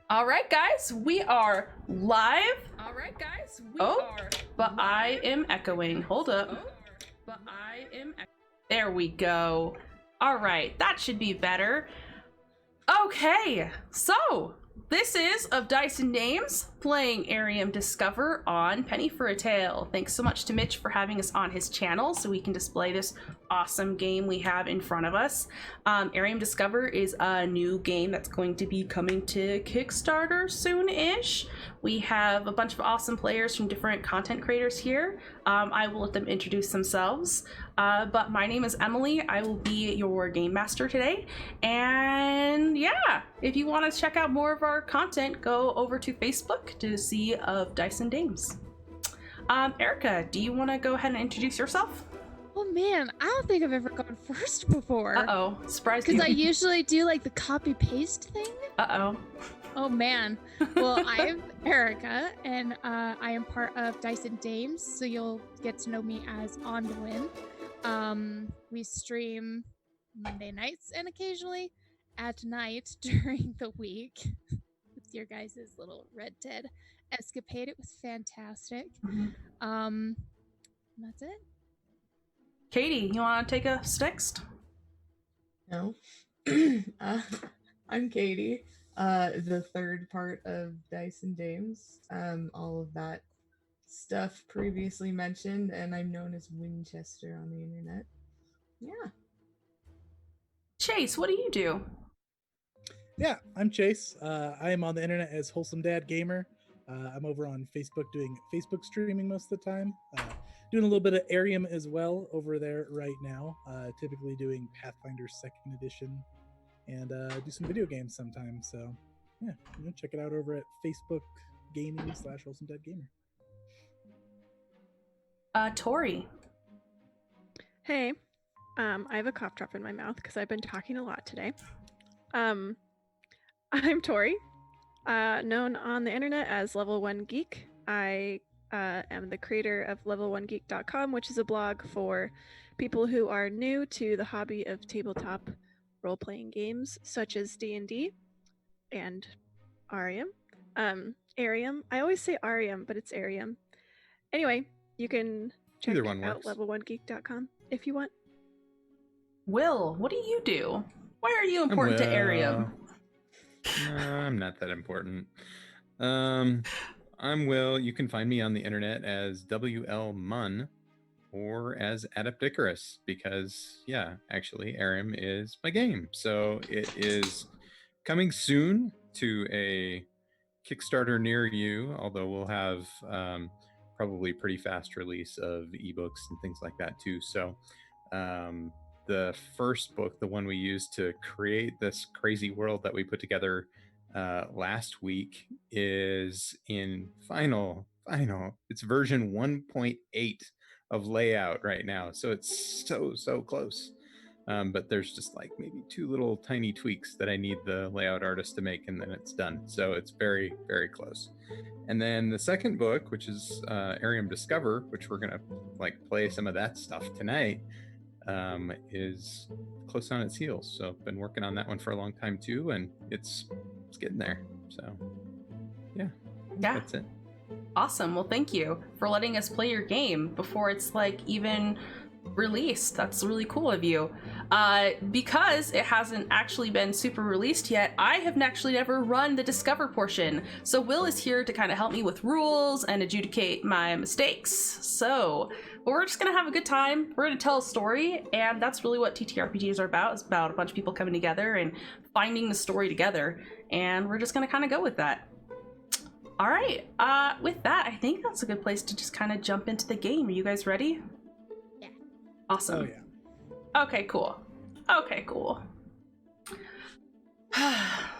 All right, guys, we are live. But I am echoing. Hold up. There we go. All right, that should be better. Okay, so this is Of Dice and Names, playing Arium Discover on Penny for a Tale. Thanks so much to Mitch for having us on his channel so we can display this awesome game we have in front of us. Arium Discover is a new game that's going to be coming to Kickstarter soon-ish. We have a bunch of awesome players from different content creators here. I will let them introduce themselves. But my name is Emily. I will be your game master today. And yeah, if you want to check out more of our content, go over to Facebook to see Of Dice and Dames. Erica, do you want to go ahead and introduce yourself? Oh man, I don't think I've ever gone first before. Uh-oh, surprise you. Because I usually do like the copy-paste thing. Uh-oh. Oh man. Well, I'm Erica, and I am part of Dice and Dames, so you'll get to know me as On the Win. We stream Monday nights and occasionally at night during the week. It's your guys' little Red Dead escapade. It was fantastic. And that's it. Katie, you want to take us next? No. I'm Katie, the third part of Dice and Dames. All of that stuff previously mentioned, and I'm known as Winchester on the internet. Yeah. Chase, what do you do? Yeah, I'm Chase. I am on the internet as Wholesome Dad Gamer. I'm over on Facebook doing Facebook streaming most of the time. Doing a little bit of Arium as well over there right now. Typically doing Pathfinder 2nd Edition and do some video games sometimes. So yeah, check it out over at Facebook Gaming / Wholesome Dad Gamer. Tori. Hey, I have a cough drop in my mouth because I've been talking a lot today. I'm Tori, known on the internet as Level 1 Geek. I am the creator of level1geek.com, which is a blog for people who are new to the hobby of tabletop role-playing games such as D&D and Arium. Arium. I always say Arium, but it's Arium. Anyway, you can check out level1geek.com if you want. Will, what do you do? Why are you important to Arium? I'm not that important. I'm Will. You can find me on the internet as WL Munn or as Adept Icarus because, yeah, actually, Arium is my game. So it is coming soon to a Kickstarter near you, although we'll have probably pretty fast release of ebooks and things like that too. So the first book, the one we used to create this crazy world that we put together last week, is in final, it's version 1.8 of layout right now. So it's so close. But there's just like maybe 2 little tiny tweaks that I need the layout artist to make, and then it's done. So it's very, very close. And then the second book, which is Arium Discover, which we're gonna like play some of that stuff tonight, is close on its heels. So I've been working on that one for a long time too, and it's getting there. So yeah, that's it. Awesome. Well, thank you for letting us play your game before it's like even released. That's really cool of you. Because it hasn't actually been super released yet, I have actually never run the Discover portion. So Will is here to kind of help me with rules and adjudicate my mistakes. So we're just gonna have a good time. We're gonna tell a story, and that's really what TTRPGs are about. It's about a bunch of people coming together and finding the story together, and we're just gonna kind of go with that. All right, with that, I think that's a good place to just kind of jump into the game. Are you guys ready? Yeah. Awesome. Oh yeah. Okay, cool.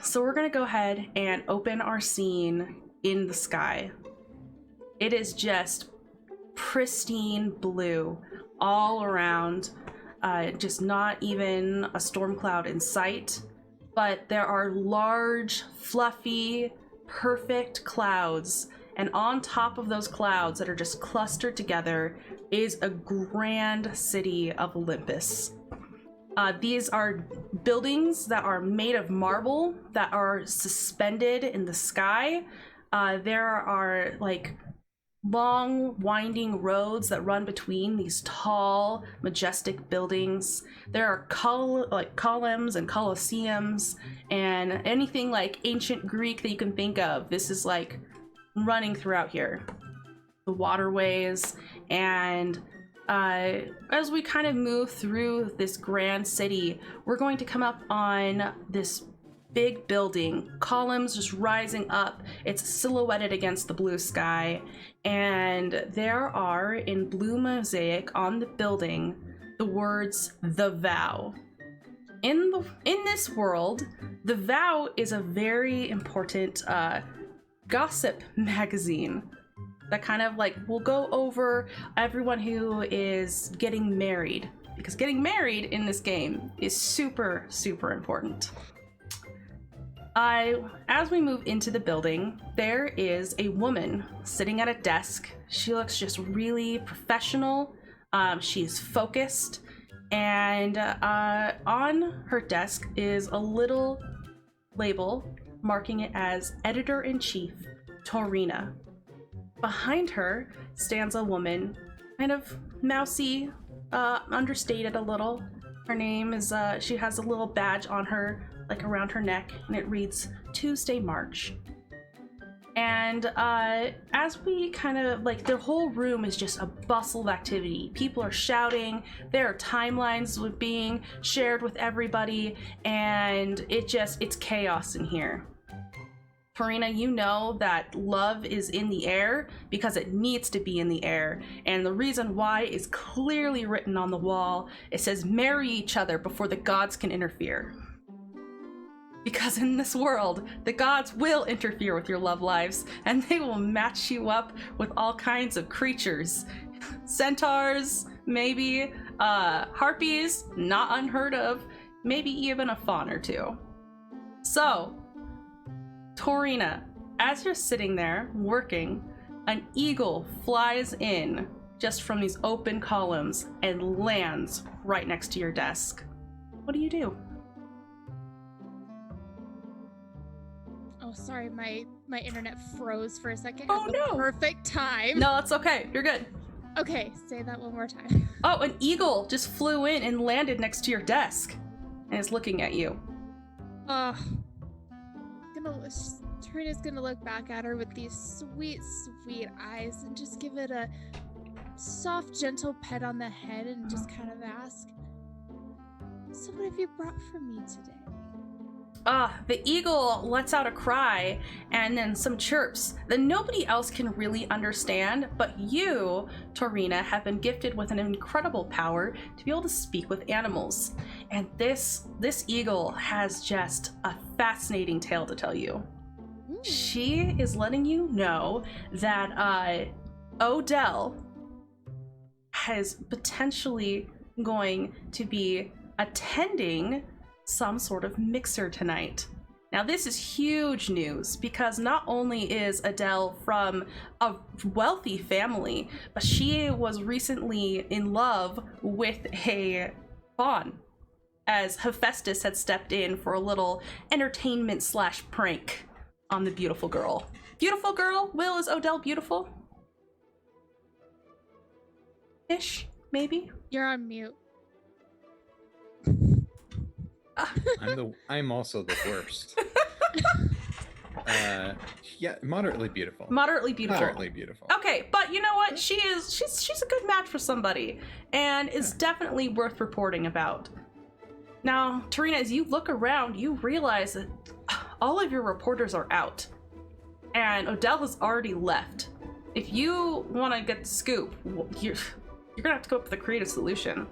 So we're gonna go ahead and open our scene in the sky. It is just pristine blue all around, just not even a storm cloud in sight, but there are large, fluffy, perfect clouds, and on top of those clouds that are just clustered together is a grand city of Olympus. These are buildings that are made of marble that are suspended in the sky. There are like long winding roads that run between these tall, majestic buildings. There are columns and colosseums and anything like ancient Greek that you can think of. This is like running throughout here. The waterways, and as we kind of move through this grand city, we're going to come up on this big building, columns just rising up. It's silhouetted against the blue sky, and there are, in blue mosaic on the building, the words "The Vow." In this world, The Vow is a very important gossip magazine that kind of like will go over everyone who is getting married, because getting married in this game is super, super important. As we move into the building, there is a woman sitting at a desk. She looks just really professional. She's focused, and on her desk is a little label marking it as Editor-in-Chief Torina. Behind her stands a woman, kind of mousy, understated a little. Her name is, she has a little badge on her, like around her neck, and it reads Tuesday March. And as we kind of, like, the whole room is just a bustle of activity. People are shouting, there are timelines being shared with everybody, and it's chaos in here. Torina, you know that love is in the air because it needs to be in the air. And the reason why is clearly written on the wall. It says, marry each other before the gods can interfere. Because in this world, the gods will interfere with your love lives, and they will match you up with all kinds of creatures. Centaurs, maybe, harpies, not unheard of, maybe even a fawn or two. So, Torina, as you're sitting there working, an eagle flies in just from these open columns and lands right next to your desk. What do you do? Oh, sorry, my internet froze for a second. Oh, at the no. Perfect time. No, it's okay. You're good. Okay, say that one more time. Oh, an eagle just flew in and landed next to your desk and is looking at you. Torina's gonna look back at her with these sweet, sweet eyes and just give it a soft, gentle pet on the head and just kind of ask, so what have you brought for me today? The eagle lets out a cry and then some chirps that nobody else can really understand, but you, Torina, have been gifted with an incredible power to be able to speak with animals. And this eagle has just a fascinating tale to tell you. She is letting you know that Odell is potentially going to be attending some sort of mixer tonight. Now this is huge news because not only is Adele from a wealthy family, but she was recently in love with a fawn, as Hephaestus had stepped in for a little entertainment / prank on the beautiful girl. Beautiful girl? Will, is Odell beautiful? Ish, maybe? You're on mute. I'm also the worst. Yeah, moderately beautiful. Moderately beautiful. Moderately beautiful. Okay, but you know what? She's a good match for somebody, and is definitely worth reporting about. Now, Torina, as you look around, you realize that all of your reporters are out, and Odell has already left. If you want to get the scoop, you're gonna have to come up with a creative solution.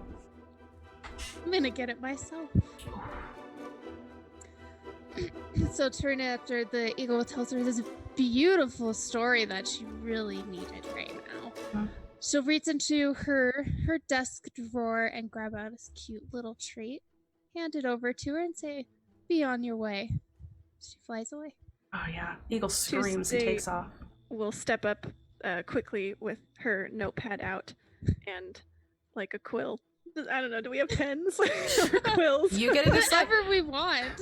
I'm gonna get it myself. So Torina, after the eagle tells her this beautiful story that she really needed right now, she'll reach into her desk drawer and grab out this cute little treat, hand it over to her, and say, "Be on your way." She flies away. Oh yeah, eagle screams and takes off. We'll step up quickly with her notepad out and, like a quill, I don't know. Do we have pens or quills? You get to decide. Whatever we want.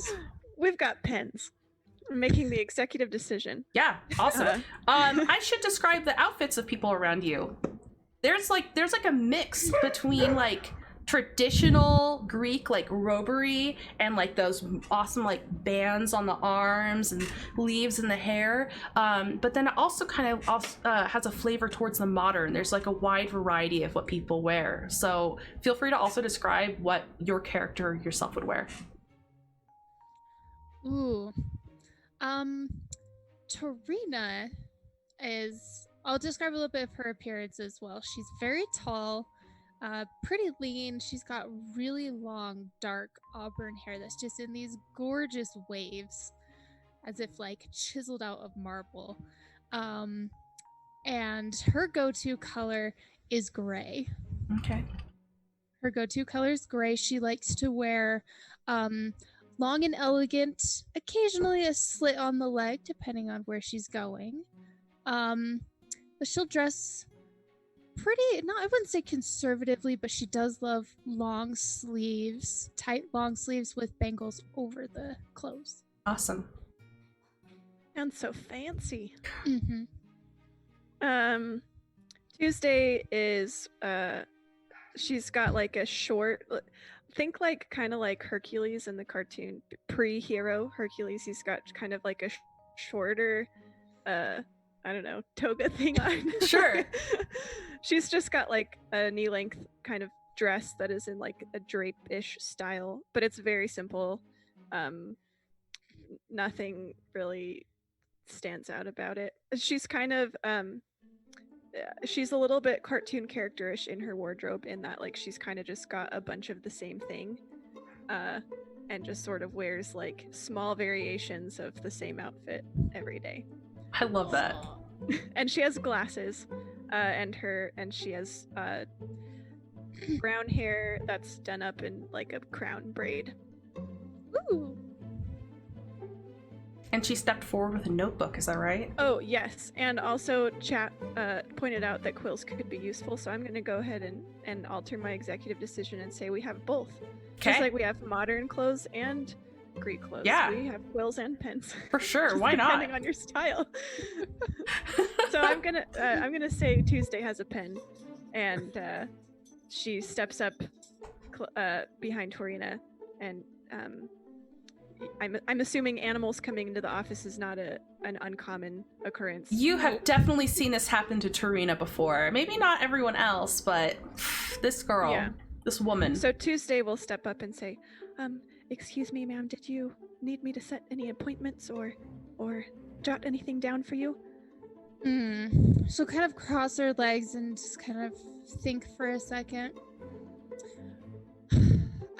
We've got pens. I'm making the executive decision. Yeah, awesome. I should describe the outfits of people around you. There's like a mix between like traditional Greek like robery and like those awesome like bands on the arms and leaves in the hair, but then it also kind of has a flavor towards the modern. There's like a wide variety of what people wear, so feel free to also describe what your character yourself would wear. Ooh. Torina is, I'll describe a little bit of her appearance as well. She's very tall, pretty lean. She's got really long, dark auburn hair that's just in these gorgeous waves, as if like chiseled out of marble. And her go-to color is gray. Okay. Her go-to color is gray. She likes to wear long and elegant, occasionally a slit on the leg, depending on where she's going. But she'll dress pretty, I wouldn't say conservatively, but she does love long sleeves, tight long sleeves with bangles over the clothes. Awesome. Sounds so fancy. Mm-hmm. Tuesday is, she's got like a short, think like kind of like Hercules in the cartoon, pre-hero Hercules. He's got kind of like a shorter, I don't know, toga thing on. Sure. She's just got like a knee-length kind of dress that is in like a drape-ish style, but it's very simple. Nothing really stands out about it. She's kind of she's a little bit cartoon characterish in her wardrobe, in that like she's kind of just got a bunch of the same thing, and just sort of wears like small variations of the same outfit every day. I love that. And she has glasses, and she has brown hair that's done up in like a crown braid. Ooh. And she stepped forward with a notebook, is that right? Oh, yes. And also chat pointed out that quills could be useful, so I'm going to go ahead and alter my executive decision and say we have both. Okay. Just like we have modern clothes and Greek clothes. Yeah. We have quills and pens. For sure, Just why not? depending on your style. So I'm gonna say Tuesday has a pen, and she steps up behind Torina, and I'm assuming animals coming into the office is not an uncommon occurrence. You have definitely seen this happen to Torina before. Maybe not everyone else, but this girl, Yeah. this woman. So Tuesday will step up and say, excuse me, ma'am, did you need me to set any appointments or jot anything down for you? She'll kind of cross her legs and just kind of think for a second.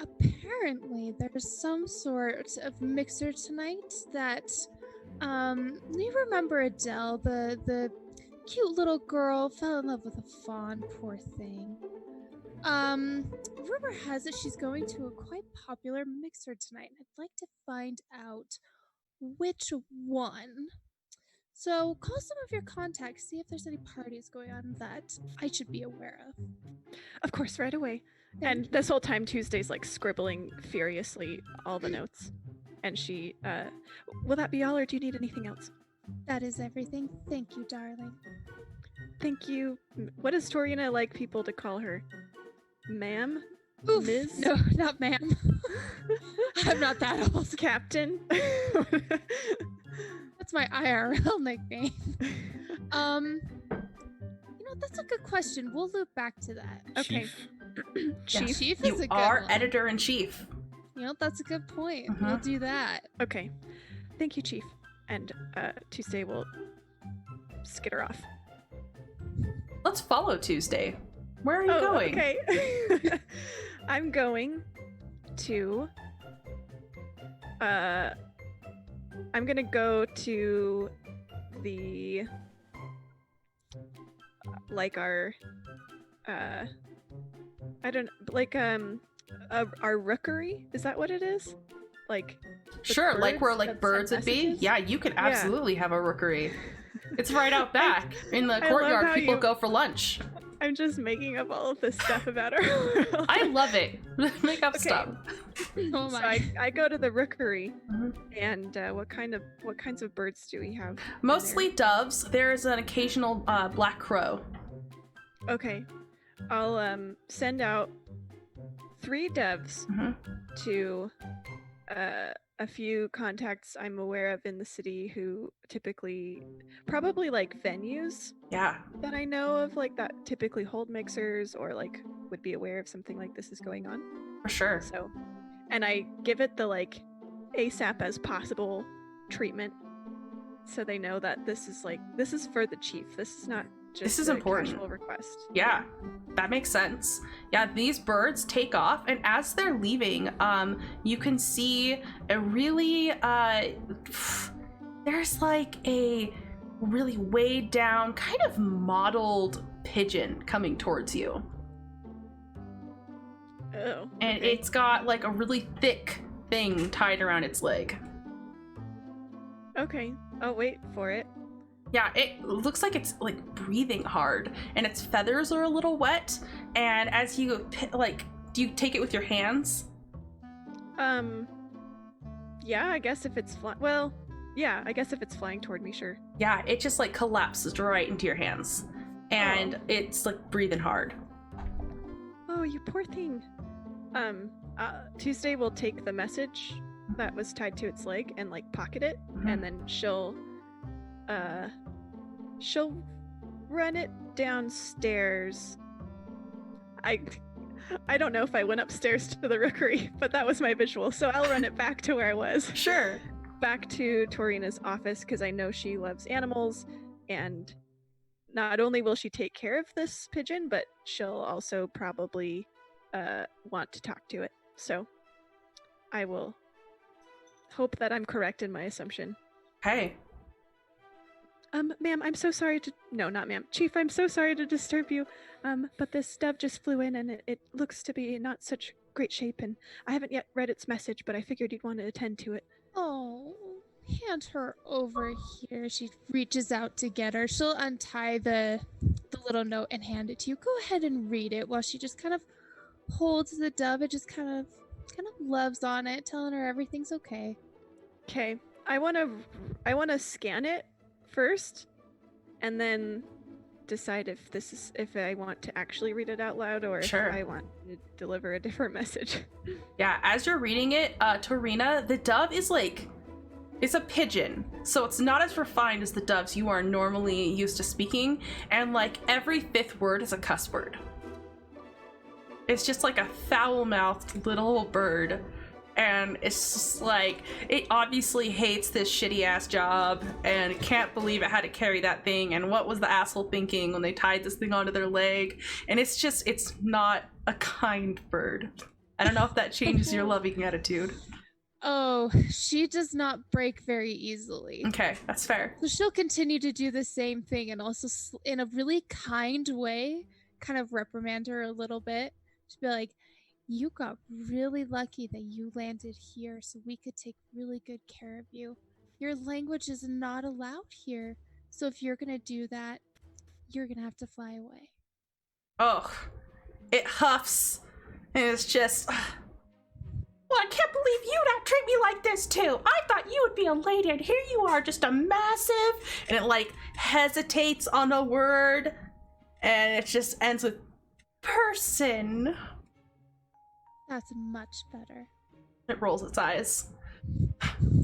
Apparently, there's some sort of mixer tonight that, you remember Adele, the cute little girl, fell in love with a fawn, poor thing. Rumor has it she's going to a quite popular mixer tonight, and I'd like to find out which one. So call some of your contacts, see if there's any parties going on that I should be aware of. Of course, right away. And this whole time, Tuesday's like scribbling furiously all the notes. And she, will that be all, or do you need anything else? That is everything. Thank you, darling. Thank you. What does Torina like people to call her? Ma'am? Oof. Ms.? No, not ma'am. I'm not that old. Captain? That's my IRL nickname. That's a good question. We'll loop back to that. Okay. Chief. Chief You is a good are one. editor-in-chief. That's a good point. Uh-huh. We'll do that. Okay. Thank you, Chief. And Tuesday will skitter off. Let's follow Tuesday. Where are you going? Okay. I'm going to I'm gonna go to the our I don't like our rookery, is that what it is? Like Sure, like where birds like that birds send would be. messages? Yeah, you could Yeah. absolutely have a rookery. It's right out back in the I love courtyard. how People you- go for lunch. I'm just making up all of this stuff about our world. I love it. Make up Okay. stuff. Oh So my. I go to the rookery, Mhm. and what kinds of birds do we have? in there? Mostly doves. There's an occasional black crow. Okay, I'll send out 3 doves Mhm. to a few contacts I'm aware of in the city who typically, probably like venues Yeah. that I know of, like that typically hold mixers or like would be aware of something like this is going on. For sure. So, and I give it the like ASAP as possible treatment, so they know that this is for the chief. This is not just This is a important. casual request. Yeah, that makes sense. Yeah, these birds take off, and as they're leaving, you can see a really there's like a really weighed down, kind of mottled pigeon coming towards you, Oh, and okay. it's got like a really thick thing tied around its leg. Okay, I'll wait for it. Yeah, it looks like it's like breathing hard, and its feathers are a little wet. And as you do you take it with your hands? Yeah, I guess if it's I guess if it's flying toward me, sure. Yeah, it just like collapses right into your hands, and it's like breathing hard. Oh, you poor thing. Tuesday will take the message that was tied to its leg and like pocket it, and then she'll run it downstairs. I don't know if I went upstairs to the rookery, but that was my visual, so I'll run it back to where I was. Sure. Back to Torina's office, because I know she loves animals, and not only will she take care of this pigeon, but she'll also probably want to talk to it. So I will hope that I'm correct in my assumption. Hey. Ma'am, I'm so sorry to... No, not ma'am. Chief, I'm so sorry to disturb you. But this dove just flew in, and it looks to be not such great shape, and I haven't yet read its message, but I figured you'd want to attend to it. Oh, hand her over here. She reaches out to get her. She'll untie the little note and hand it to you. Go ahead and read it while she just kind of holds the dove. It just kind of loves on it, telling her everything's okay. Okay, I want to scan it first, and then decide if I want to actually read it out loud, or Sure. if I want to deliver a different message. Yeah, as you're reading it, Torina, the dove is like, it's a pigeon, so it's not as refined as the doves you are normally used to speaking, and like every 5th word is a cuss word. It's just like a foul-mouthed little bird, and it's just like, it obviously hates this shitty-ass job, and it can't believe it had to carry that thing, and what was the asshole thinking when they tied this thing onto their leg, and it's not a kind bird. I don't know if that changes your loving attitude. Oh, she does not break very easily. Okay, that's fair. So she'll continue to do the same thing, and also in a really kind way, kind of reprimand her a little bit. She'll be like, you got really lucky that you landed here so we could take really good care of you. Your language is not allowed here. So if you're going to do that, you're going to have to fly away. Oh, it huffs. And it's just... Well, I can't believe you don't treat me like this too. I thought you would be a lady, and here you are, just a massive... And it like hesitates on a word. And it just ends with person. That's much better. It rolls its eyes.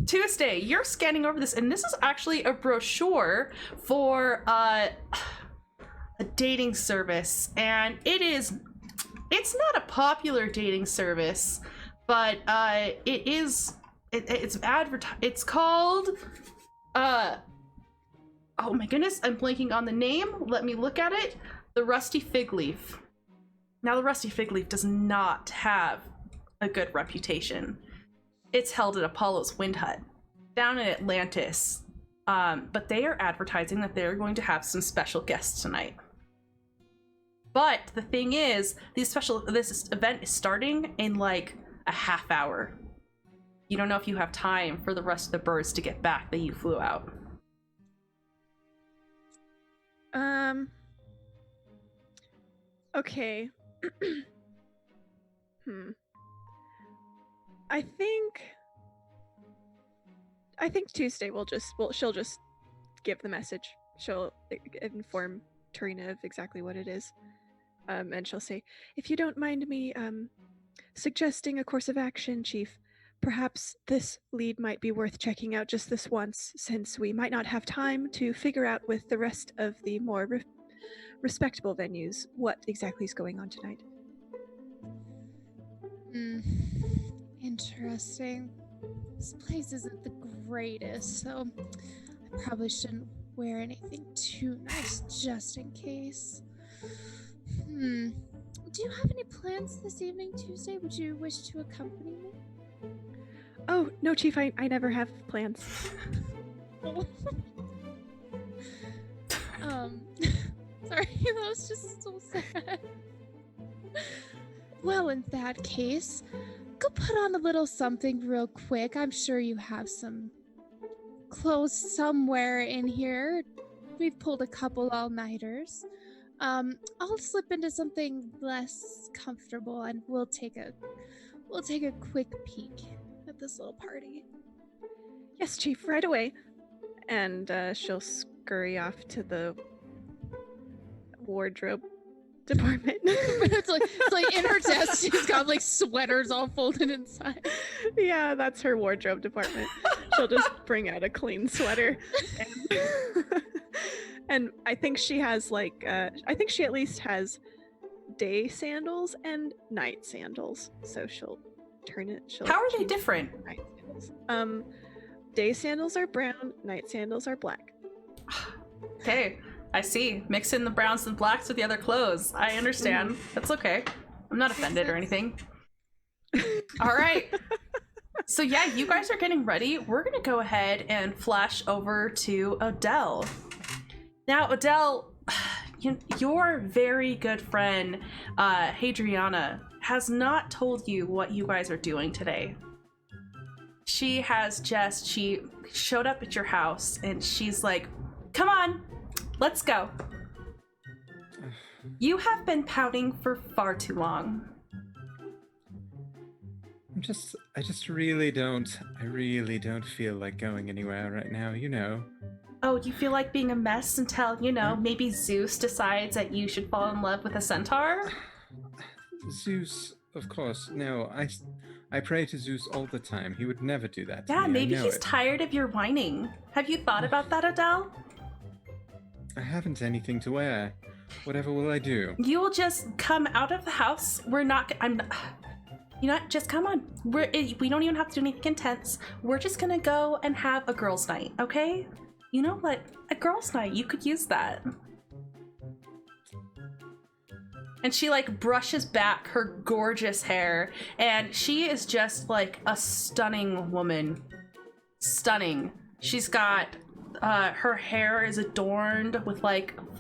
Tuesday, you're scanning over this, and this is actually a brochure for a dating service, and it's not a popular dating service, but it's called oh my goodness, I'm blanking on the name. Let me look at it. The Rusty Fig Leaf. Now, the Rusty Fig Leaf does not have a good reputation. It's held at Apollo's Wind Hut down in Atlantis, but they are advertising that they're going to have some special guests tonight. But the thing is, this event is starting in like a half hour. You don't know if you have time for the rest of the birds to get back that you flew out. Okay. I think Tuesday she'll just give the message. She'll inform Tarina of exactly what it is. And she'll say, if you don't mind me suggesting a course of action, Chief, perhaps this lead might be worth checking out just this once, since we might not have time to figure out with the rest of the more respectable venues what exactly is going on tonight. Interesting. This place isn't the greatest, so I probably shouldn't wear anything too nice just in case. Do you have any plans this evening, Tuesday? Would you wish to accompany me? Oh, no, Chief, I never have plans. Sorry, that was just so sad. Well, in that case, go put on a little something real quick. I'm sure you have some clothes somewhere in here. We've pulled a couple all-nighters. I'll slip into something less comfortable and we'll take a quick peek at this little party. Yes, Chief, right away. And she'll scurry off to the wardrobe department. it's like in her desk she's got like sweaters all folded inside. Yeah, that's her wardrobe department. She'll just bring out a clean sweater. And I think she has I think she at least has day sandals and night sandals. So she'll turn it. How are they different? Night sandals. Day sandals are brown, night sandals are black. Okay, I see. Mix in the browns and blacks with the other clothes. I understand. That's okay. I'm not offended or anything. All right. So yeah, you guys are getting ready. We're gonna go ahead and flash over to Odell. Now, Odell, your very good friend, Hadriana, has not told you what you guys are doing today. She showed up at your house and she's like, come on, let's go. You have been pouting for far too long. I really don't feel like going anywhere right now, you know. Oh, you feel like being a mess until, maybe Zeus decides that you should fall in love with a centaur? Zeus, of course. No, I pray to Zeus all the time. He would never do that to Yeah, me. maybe he's tired of your whining. Have you thought about that, Odell? I haven't anything to wear. Whatever will I do? You will just come out of the house. Just come on. We don't even have to do anything intense. We're just gonna go and have a girls' night, okay? You know what? A girls' night, you could use that. And she brushes back her gorgeous hair, and she is just like a stunning woman. Stunning. She's got her hair is adorned with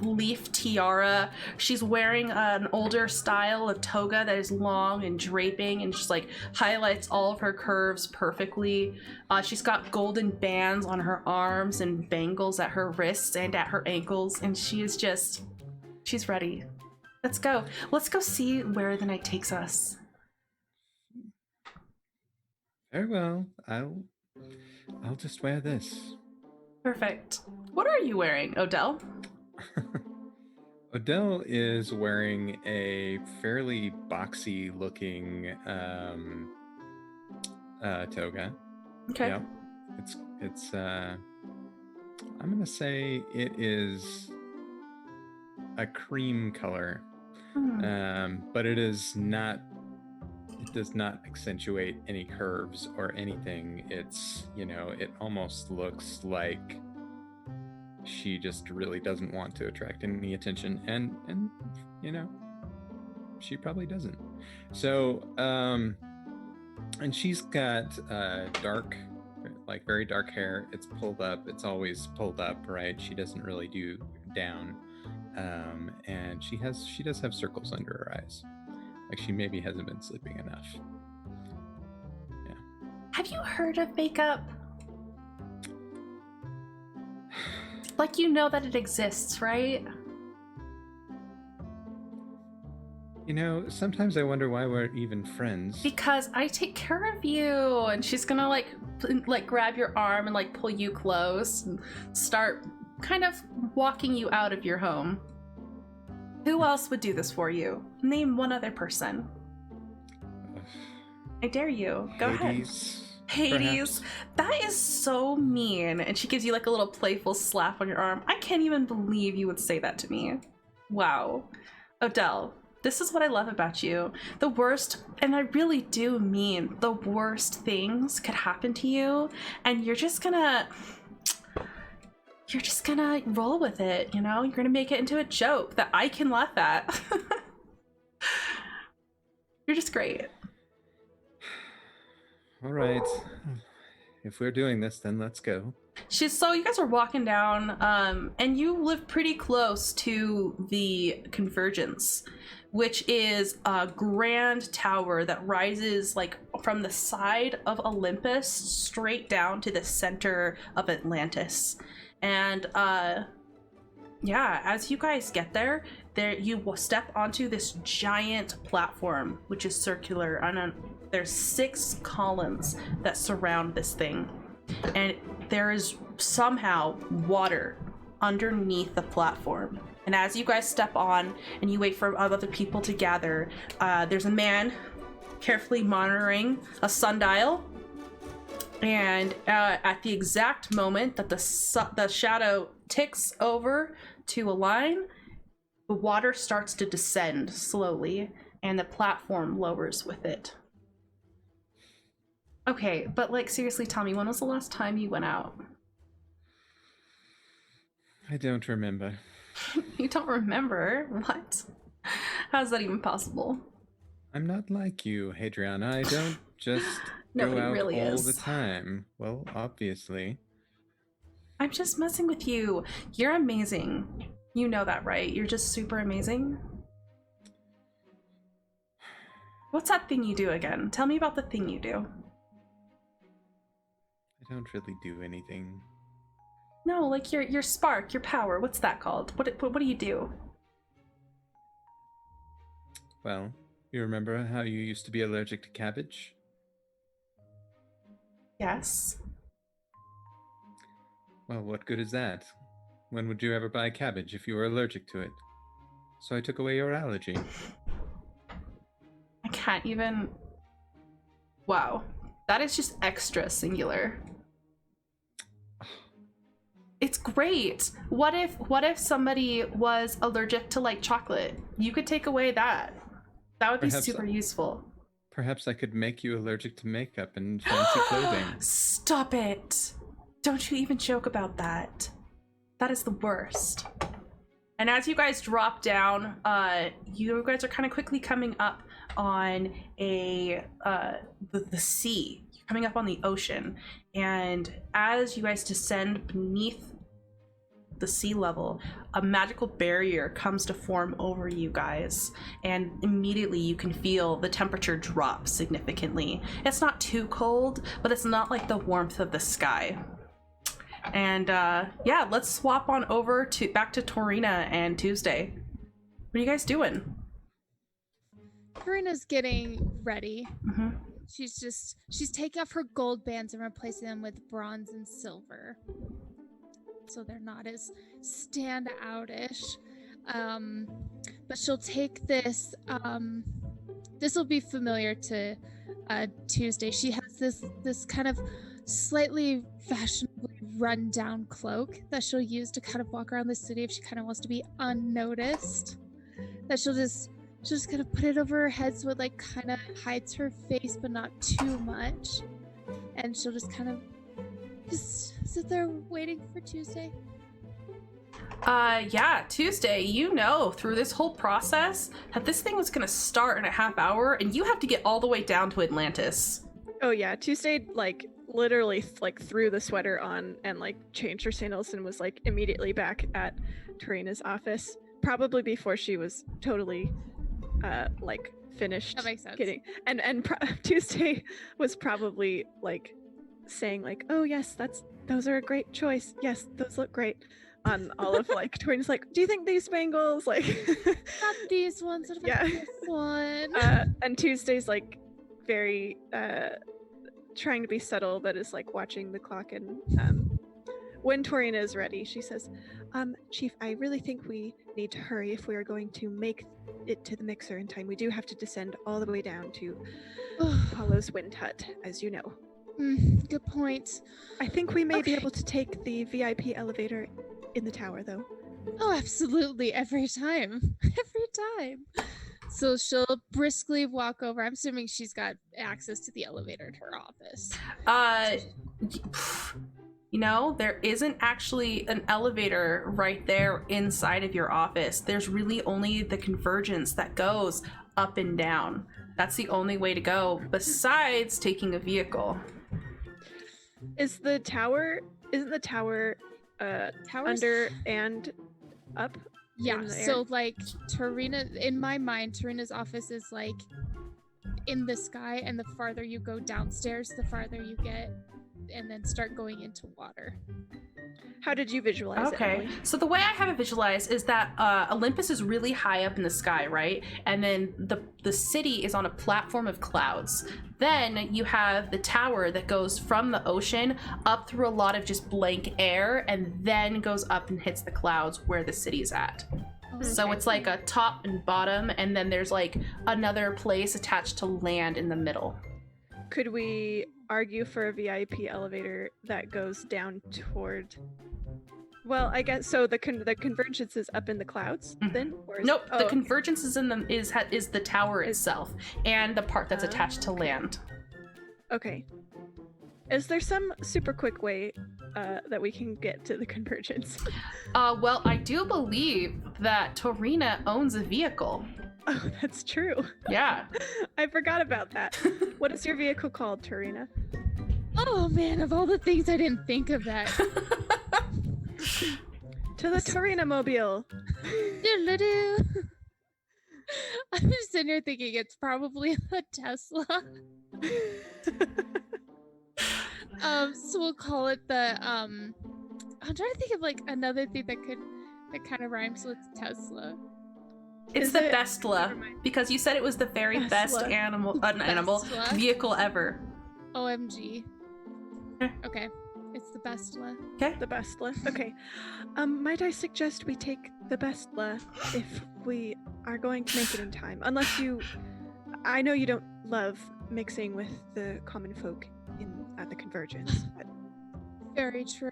leaf tiara. She's wearing an older style of toga that is long and draping and just highlights all of her curves perfectly. She's got golden bands on her arms and bangles at her wrists and at her ankles, and she's ready. Let's go see where the night takes us. Very well. I'll just wear this. Perfect. What are you wearing, Odell? Odell is wearing a fairly boxy looking toga. Okay. Yep. It's I'm gonna say it is a cream color. But it does not accentuate any curves or anything. It's, it almost looks like she just really doesn't want to attract any attention, and she probably doesn't. So and she's got dark, very dark hair. It's pulled up. It's always pulled up, right? She doesn't really do down. And she does have circles under her eyes. She maybe hasn't been sleeping enough. Yeah. Have you heard of makeup? You know that it exists, right? You know, sometimes I wonder why we're even friends. Because I take care of you. And she's gonna like grab your arm and like pull you close and start kind of walking you out of your home. Who else would do this for you? Name one other person. I dare you. Go ahead. Hades. Perhaps. That is so mean. And she gives you like a little playful slap on your arm. I can't even believe you would say that to me. Wow. Odell, this is what I love about you. The worst, and I really do mean the worst things could happen to you, and you're just gonna roll with it, you know? You're gonna make it into a joke that I can laugh at. You're just great. All right. If we're doing this, then let's go. So you guys are walking down, and you live pretty close to the Convergence, which is a grand tower that rises like from the side of Olympus straight down to the center of Atlantis. And yeah, as you guys get there you will step onto this giant platform, which is circular, and there's 6 columns that surround this thing. And there is somehow water underneath the platform. And as you guys step on and you wait for other people to gather, there's a man carefully monitoring a sundial. And at the exact moment that the shadow ticks over to a line, the water starts to descend slowly, and the platform lowers with it. Okay, but like seriously, tell me, when was the last time you went out? I don't remember. You don't remember? What? How's that even possible? I'm not like you, Hadriana. I don't just No, go he out really all is. the time. Well, obviously. I'm just messing with you. You're amazing. You know that, right? You're just super amazing. What's that thing you do again? Tell me about the thing you do. I don't really do anything. No, like your spark, your power. What's that called? What do you do? Well, you remember how you used to be allergic to cabbage? Yes. Well, what good is that? When would you ever buy cabbage if you were allergic to it? So I took away your allergy. I can't even... Wow. That is just extra singular. It's great. What if somebody was allergic to like chocolate? You could take away that. That would be Perhaps super useful. Perhaps I could make you allergic to makeup and fancy clothing. Stop it. Don't you even joke about that. That is the worst. And as you guys drop down, you guys are kind of quickly coming up on the sea. You're coming up on the ocean. And as you guys descend beneath the sea level, a magical barrier comes to form over you guys. And immediately you can feel the temperature drop significantly. It's not too cold, but it's not like the warmth of the sky. And yeah, let's swap on over back to Torina and Tuesday. What are you guys doing? Torina's getting ready. Mm-hmm. She's taking off her gold bands and replacing them with bronze and silver, so they're not as stand-out-ish. But she'll take this. This will be familiar to Tuesday. She has this kind of slightly fashionably run-down cloak that she'll use to kind of walk around the city if she kind of wants to be unnoticed. That she'll just kind of put it over her head so it like kind of hides her face but not too much. And she'll just kind of just sit there waiting for Tuesday. Yeah, Tuesday, you know through this whole process that this thing was gonna start in a half hour and you have to get all the way down to Atlantis. Oh yeah, Tuesday like literally like threw the sweater on and like changed her sandals and was like immediately back at Torina's office, probably before she was totally like finished. That makes sense. Getting Tuesday was probably like saying like, oh yes, those are a great choice, yes, those look great, on all of like Tori's like, do you think these bangles like Not these ones. What about Yeah. this one? and Tuesday's like very trying to be subtle, but is like watching the clock. And when Torina is ready, she says, Chief, I really think we need to hurry if we are going to make it to the mixer in time. We do have to descend all the way down to Apollo's Wind Hut, as you know. Good point. I think we may be Okay. able to take the VIP elevator in the tower, though. Oh, absolutely. Every time. Every time. So she'll briskly walk over. I'm assuming she's got access to the elevator to her office. You know, there isn't actually an elevator right there inside of your office. There's really only the convergence that goes up and down. That's the only way to go, besides taking a vehicle. Isn't the tower Towers? under and up? Yeah, in the so air? like Tarina, in my mind, Tarina's office is like in the sky, and the farther you go downstairs, the farther you get, and then start going into water. How did you visualize it, Okay, Emily? so the way I have it visualized is that Olympus is really high up in the sky, right? And then the city is on a platform of clouds. Then you have the tower that goes from the ocean up through a lot of just blank air, and then goes up and hits the clouds where the city's at. So Okay. it's like a top and bottom, and then there's like another place attached to land in the middle. Could we argue for a VIP elevator that goes down toward? Well, I guess so. The convergence is up in the clouds, then? Or is Nope, oh, the okay. convergence is is the tower itself and the part that's attached to land. Okay. Is there some super quick way that we can get to the convergence? Well, I do believe that Torina owns a vehicle. Oh, that's true. Yeah. I forgot about that. What is your vehicle called, Tarina? Oh man, of all the things I didn't think of that. To the Tarina mobile. Doodle-doo. I'm just sitting here thinking it's probably a Tesla. So we'll call it the I'm trying to think of like another thing that kind of rhymes with Tesla. It's Is the it- bestla, Never mind. because you said it was the very best Bestla. animal Bestla. vehicle ever. OMG. Okay. Okay. It's the Bestla. Okay. The Bestla. Okay. Might I suggest we take the Bestla if we are going to make it in time? Unless you... I know you don't love mixing with the common folk at the convergence, but Very true.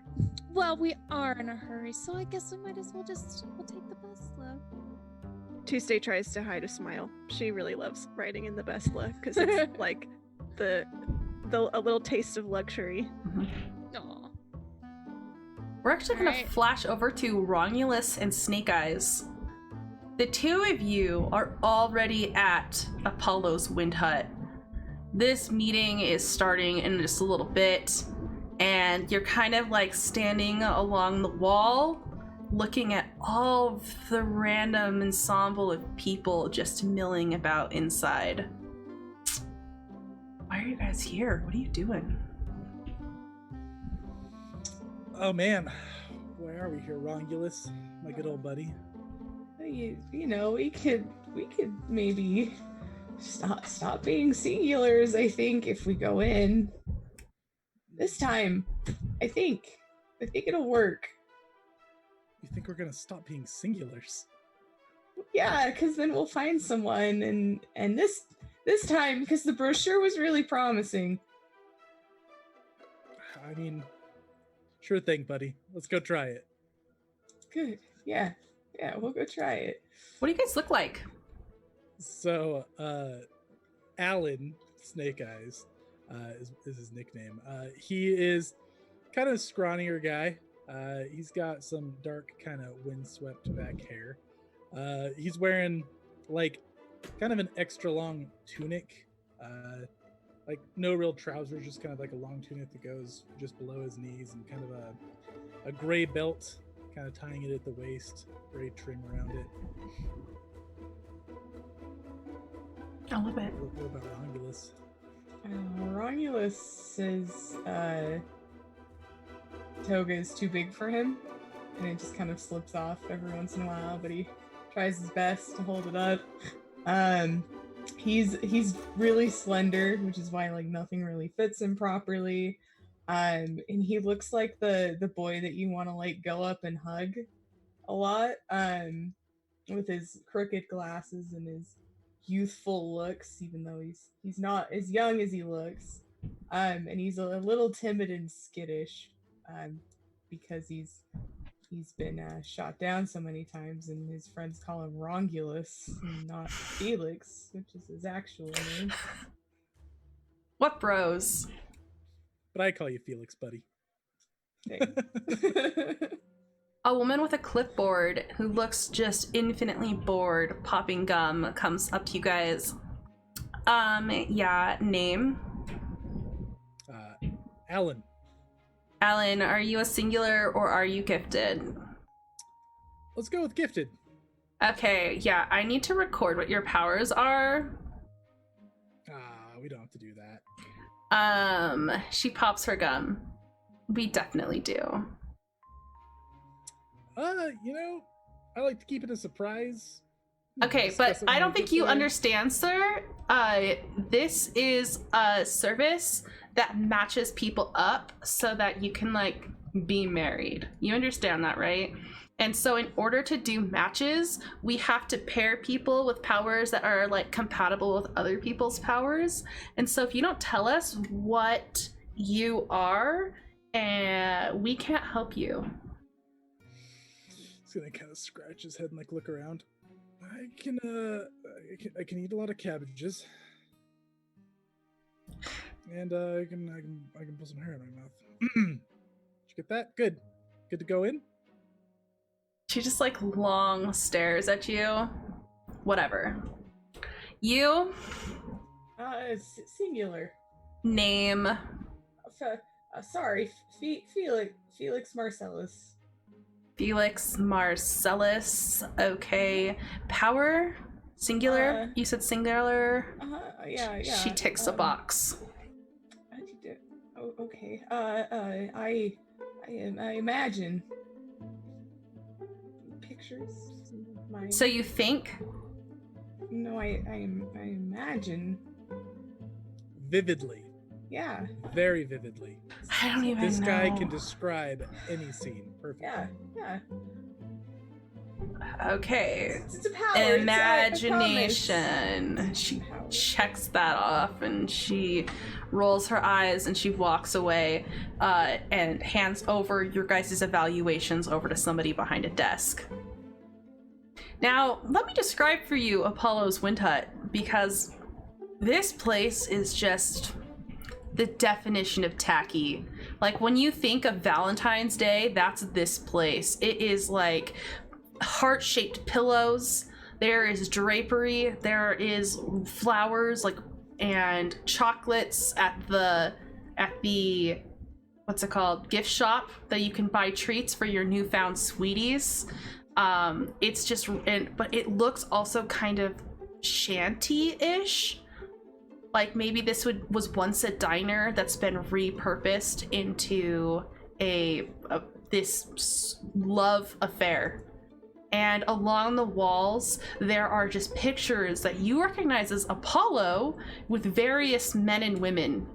Well, we are in a hurry, so I guess we might as well we'll take the Bestla. Tuesday tries to hide a smile. She really loves riding in the Bestla because it's like a little taste of luxury. Aw. We're actually going Alright. to flash over to Romulus and Snake Eyes. The two of you are already at Apollo's Wind Hut. This meeting is starting in just a little bit, and you're kind of like standing along the wall, looking at all of the random ensemble of people just milling about inside. Why are you guys here? What are you doing? Oh man, where are we here, Rongulus, my good old buddy? You know, we could maybe stop being singulars, I think, if we go in. This time, I think it'll work. You think we're gonna stop being singulars? Yeah, because then we'll find someone, and this time, because the brochure was really promising. I mean, sure thing, buddy. Let's go try it. Good. Yeah, we'll go try it. What do you guys look like? So, Alan Snake Eyes is his nickname. He is kind of a scrawnier guy. He's got some dark, kind of windswept back hair. He's wearing like kind of an extra long tunic, like no real trousers, just kind of like a long tunic that goes just below his knees, and kind of a gray belt, kind of tying it at the waist, gray trim around it. A little bit. What about Romulus? Romulus says toga is too big for him. and it just kind of slips off every once in a while, but he tries his best to hold it up. He's really slender, which is why like nothing really fits him properly. And he looks like the boy that you want to like go up and hug a lot. With his crooked glasses and his youthful looks, even though he's not as young as he looks. And he's a little timid and skittish, because he's been shot down so many times, and his friends call him Rongulus, and not Felix, which is his actual name. What bros? But I call you Felix, buddy. A woman with a clipboard who looks just infinitely bored, popping gum, comes up to you guys. Yeah, name? Alan. Alan, are you a singular or are you gifted? Let's go with gifted. Okay, yeah, I need to record what your powers are. We don't have to do that. She pops her gum. We definitely do. You know, I like to keep it a surprise. Okay, but I don't think you understand, sir. This is a service that matches people up so that you can, like, be married. You understand that, right? And so in order to do matches, we have to pair people with powers that are, like, compatible with other people's powers. And so if you don't tell us what you are, we can't help you. He's gonna kind of scratch his head and, like, look around. I can eat a lot of cabbages, and I can put some hair in my mouth. Did you get that? Good to go in. She just like long stares at you. Whatever. You. Singular. Name. Sorry, Felix Marcellus. Felix Marcellus. Okay. Power? Singular? You said singular? Yeah. She ticks a box. Oh, okay. I imagine pictures. So you think? No, I imagine. Vividly. Yeah. Very vividly. I don't even know. This guy can describe any scene perfectly. Yeah. Okay. It's a power. Imagination. She checks that off and she rolls her eyes and she walks away and hands over your guys' evaluations over to somebody behind a desk. Now, let me describe for you Apollo's Wind Hut, because this place is just the definition of tacky. Like, when you think of Valentine's Day, that's this place. It is like heart-shaped pillows, there is drapery, there is flowers, like, and chocolates at the what's it called, gift shop that you can buy treats for your newfound sweeties. It's just, but it looks also kind of shanty-ish. Like maybe this was once a diner that's been repurposed into this love affair. And along the walls, there are just pictures that you recognize as Apollo with various men and women.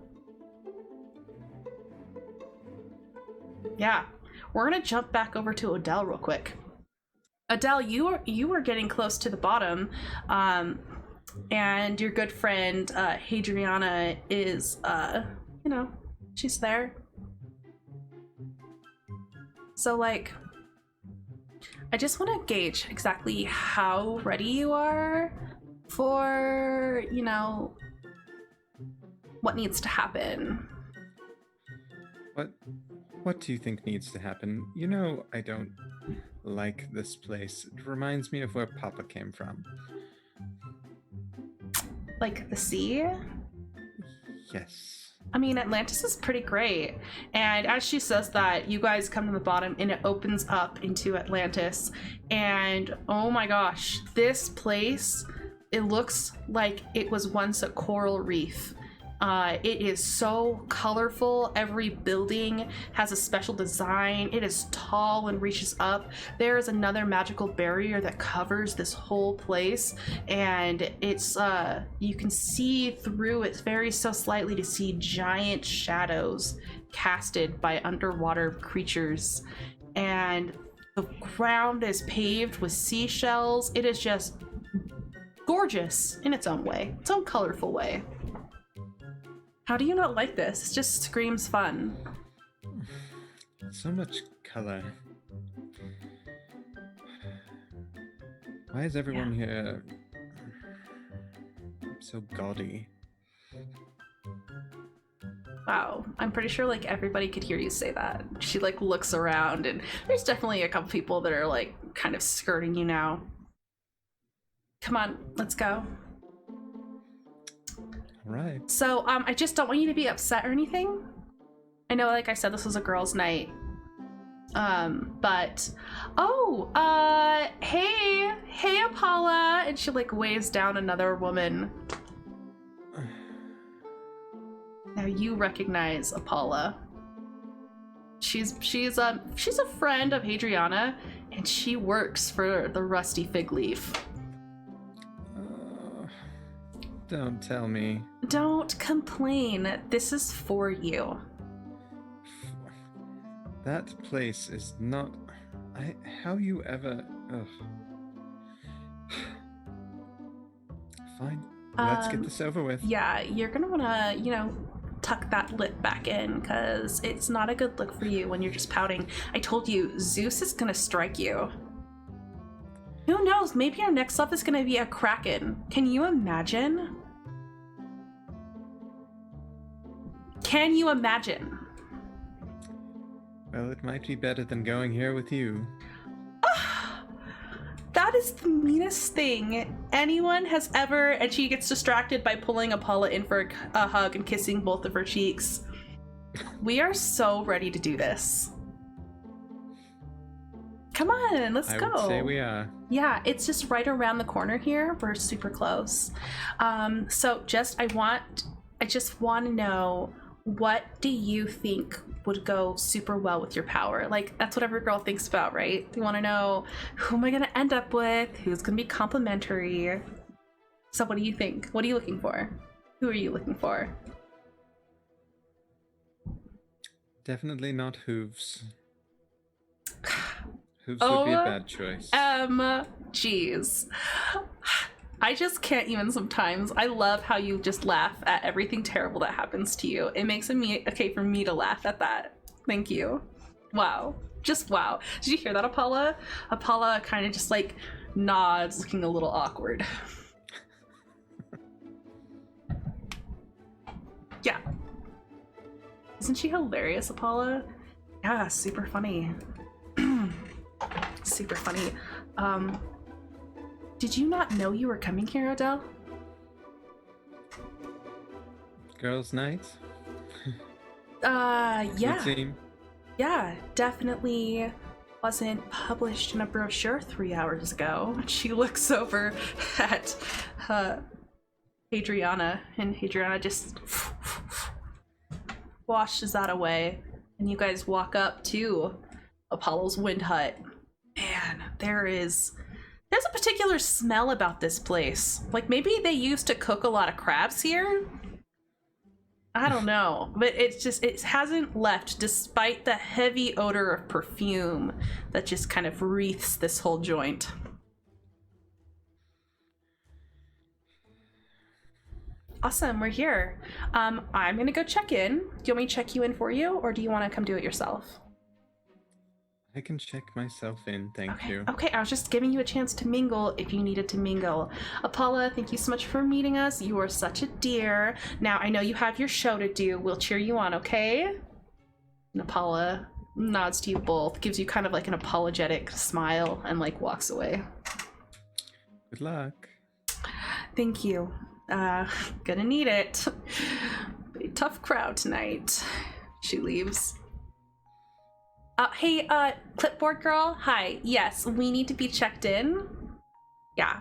Yeah, we're gonna jump back over to Odell real quick. Adele, you were getting close to the bottom, and your good friend Hadriana is, she's there. So, like, I just want to gauge exactly how ready you are for, what needs to happen. What do you think needs to happen? I don't like this place. It reminds me of where Papa came from. Like the sea? Yes. I mean, Atlantis is pretty great. And as she says that, you guys come to the bottom and it opens up into Atlantis. And oh my gosh, this place, it looks like it was once a coral reef. It is so colorful. Every building has a special design. It is tall and reaches up. There is another magical barrier that covers this whole place, and it's you can see through it very so slightly to see giant shadows casted by underwater creatures, and the ground is paved with seashells. It is just gorgeous in its own way, its own colorful way. How do you not like this? It just screams fun. So much color. Why is everyone here so gaudy? Wow, I'm pretty sure like everybody could hear you say that. She like looks around, and there's definitely a couple people that are like kind of skirting you now. Come on, let's go. All right. So I just don't want you to be upset or anything. I know, like I said, this was a girls' night. But hey Apollo, and she like waves down another woman. Now you recognize Apollo. She's a friend of Hadriana, and she works for the Rusty Fig Leaf. Don't tell me. Don't complain. This is for you. That place is not... how you ever... Ugh. Fine. Let's get this over with. Yeah, you're gonna wanna, tuck that lip back in, because it's not a good look for you when you're just pouting. I told you, Zeus is gonna strike you. Who knows? Maybe our next up is gonna be a kraken. Can you imagine? Can you imagine? Well, it might be better than going here with you. That is the meanest thing anyone has ever... And she gets distracted by pulling Apollo in for a hug and kissing both of her cheeks. We are so ready to do this. Come on, let's go. I would say we are. Yeah, it's just right around the corner here. We're super close. So I just want to know, what do you think would go super well with your power? Like, that's what every girl thinks about, right? They want to know, who am I going to end up with? Who's going to be complimentary? So what do you think? What are you looking for? Who are you looking for? Definitely not hooves. Hooves would be a bad choice. Jeez. I just can't even sometimes. I love how you just laugh at everything terrible that happens to you. It makes it okay for me to laugh at that. Thank you. Wow. Just wow. Did you hear that, Apollo? Apollo kind of just like nods, looking a little awkward. Yeah. Isn't she hilarious, Apollo? Yeah, super funny. Super funny. Did you not know you were coming here, Odell? Girls' night? Yeah. Would seem. Yeah, definitely wasn't published in a brochure 3 hours ago. She looks over at Hadriana, and Hadriana just washes that away, and you guys walk up to Apollo's wind hut. Man, there's a particular smell about this place. Like, maybe they used to cook a lot of crabs here? I don't know, but it hasn't left, despite the heavy odor of perfume that just kind of wreaths this whole joint. Awesome, we're here. I'm gonna go check in. Do you want me to check you in for you, or do you want to come do it yourself? I can check myself in, thank you. Okay, I was just giving you a chance to mingle if you needed to mingle. Apollo, thank you so much for meeting us. You are such a dear. Now, I know you have your show to do. We'll cheer you on, okay? And Apollo nods to you both, gives you kind of like an apologetic smile, and like walks away. Good luck. Thank you. Gonna need it. Be a tough crowd tonight. She leaves. Hey, clipboard girl. Hi. Yes, we need to be checked in. Yeah.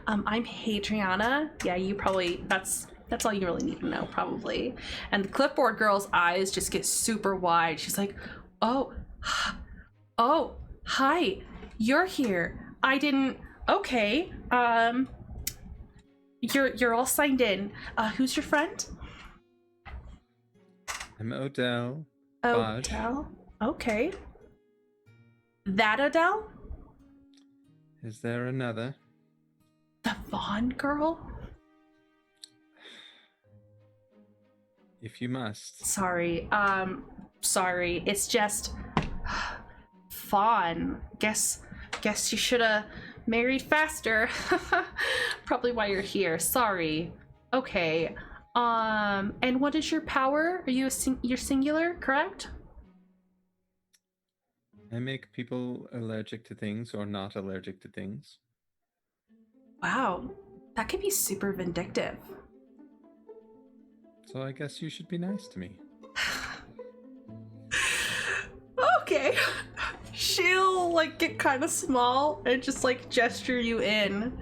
I'm Hadriana. Yeah, you probably, that's That's all you really need to know, probably. And the clipboard girl's eyes just get super wide. She's like, oh, hi, you're here. I didn't, okay, you're all signed in. Who's your friend? I'm Odell. Odell? Okay. That Odell? Is there another? The Vaughn girl? If you must. Sorry, it's just Fawn. Guess you should have married faster. Probably why you're here. Sorry. Okay. And what is your power? Are you you're singular, correct? I make people allergic to things or not allergic to things. Wow. That could be super vindictive. So I guess you should be nice to me. Okay. She'll like get kind of small and just like gesture you in.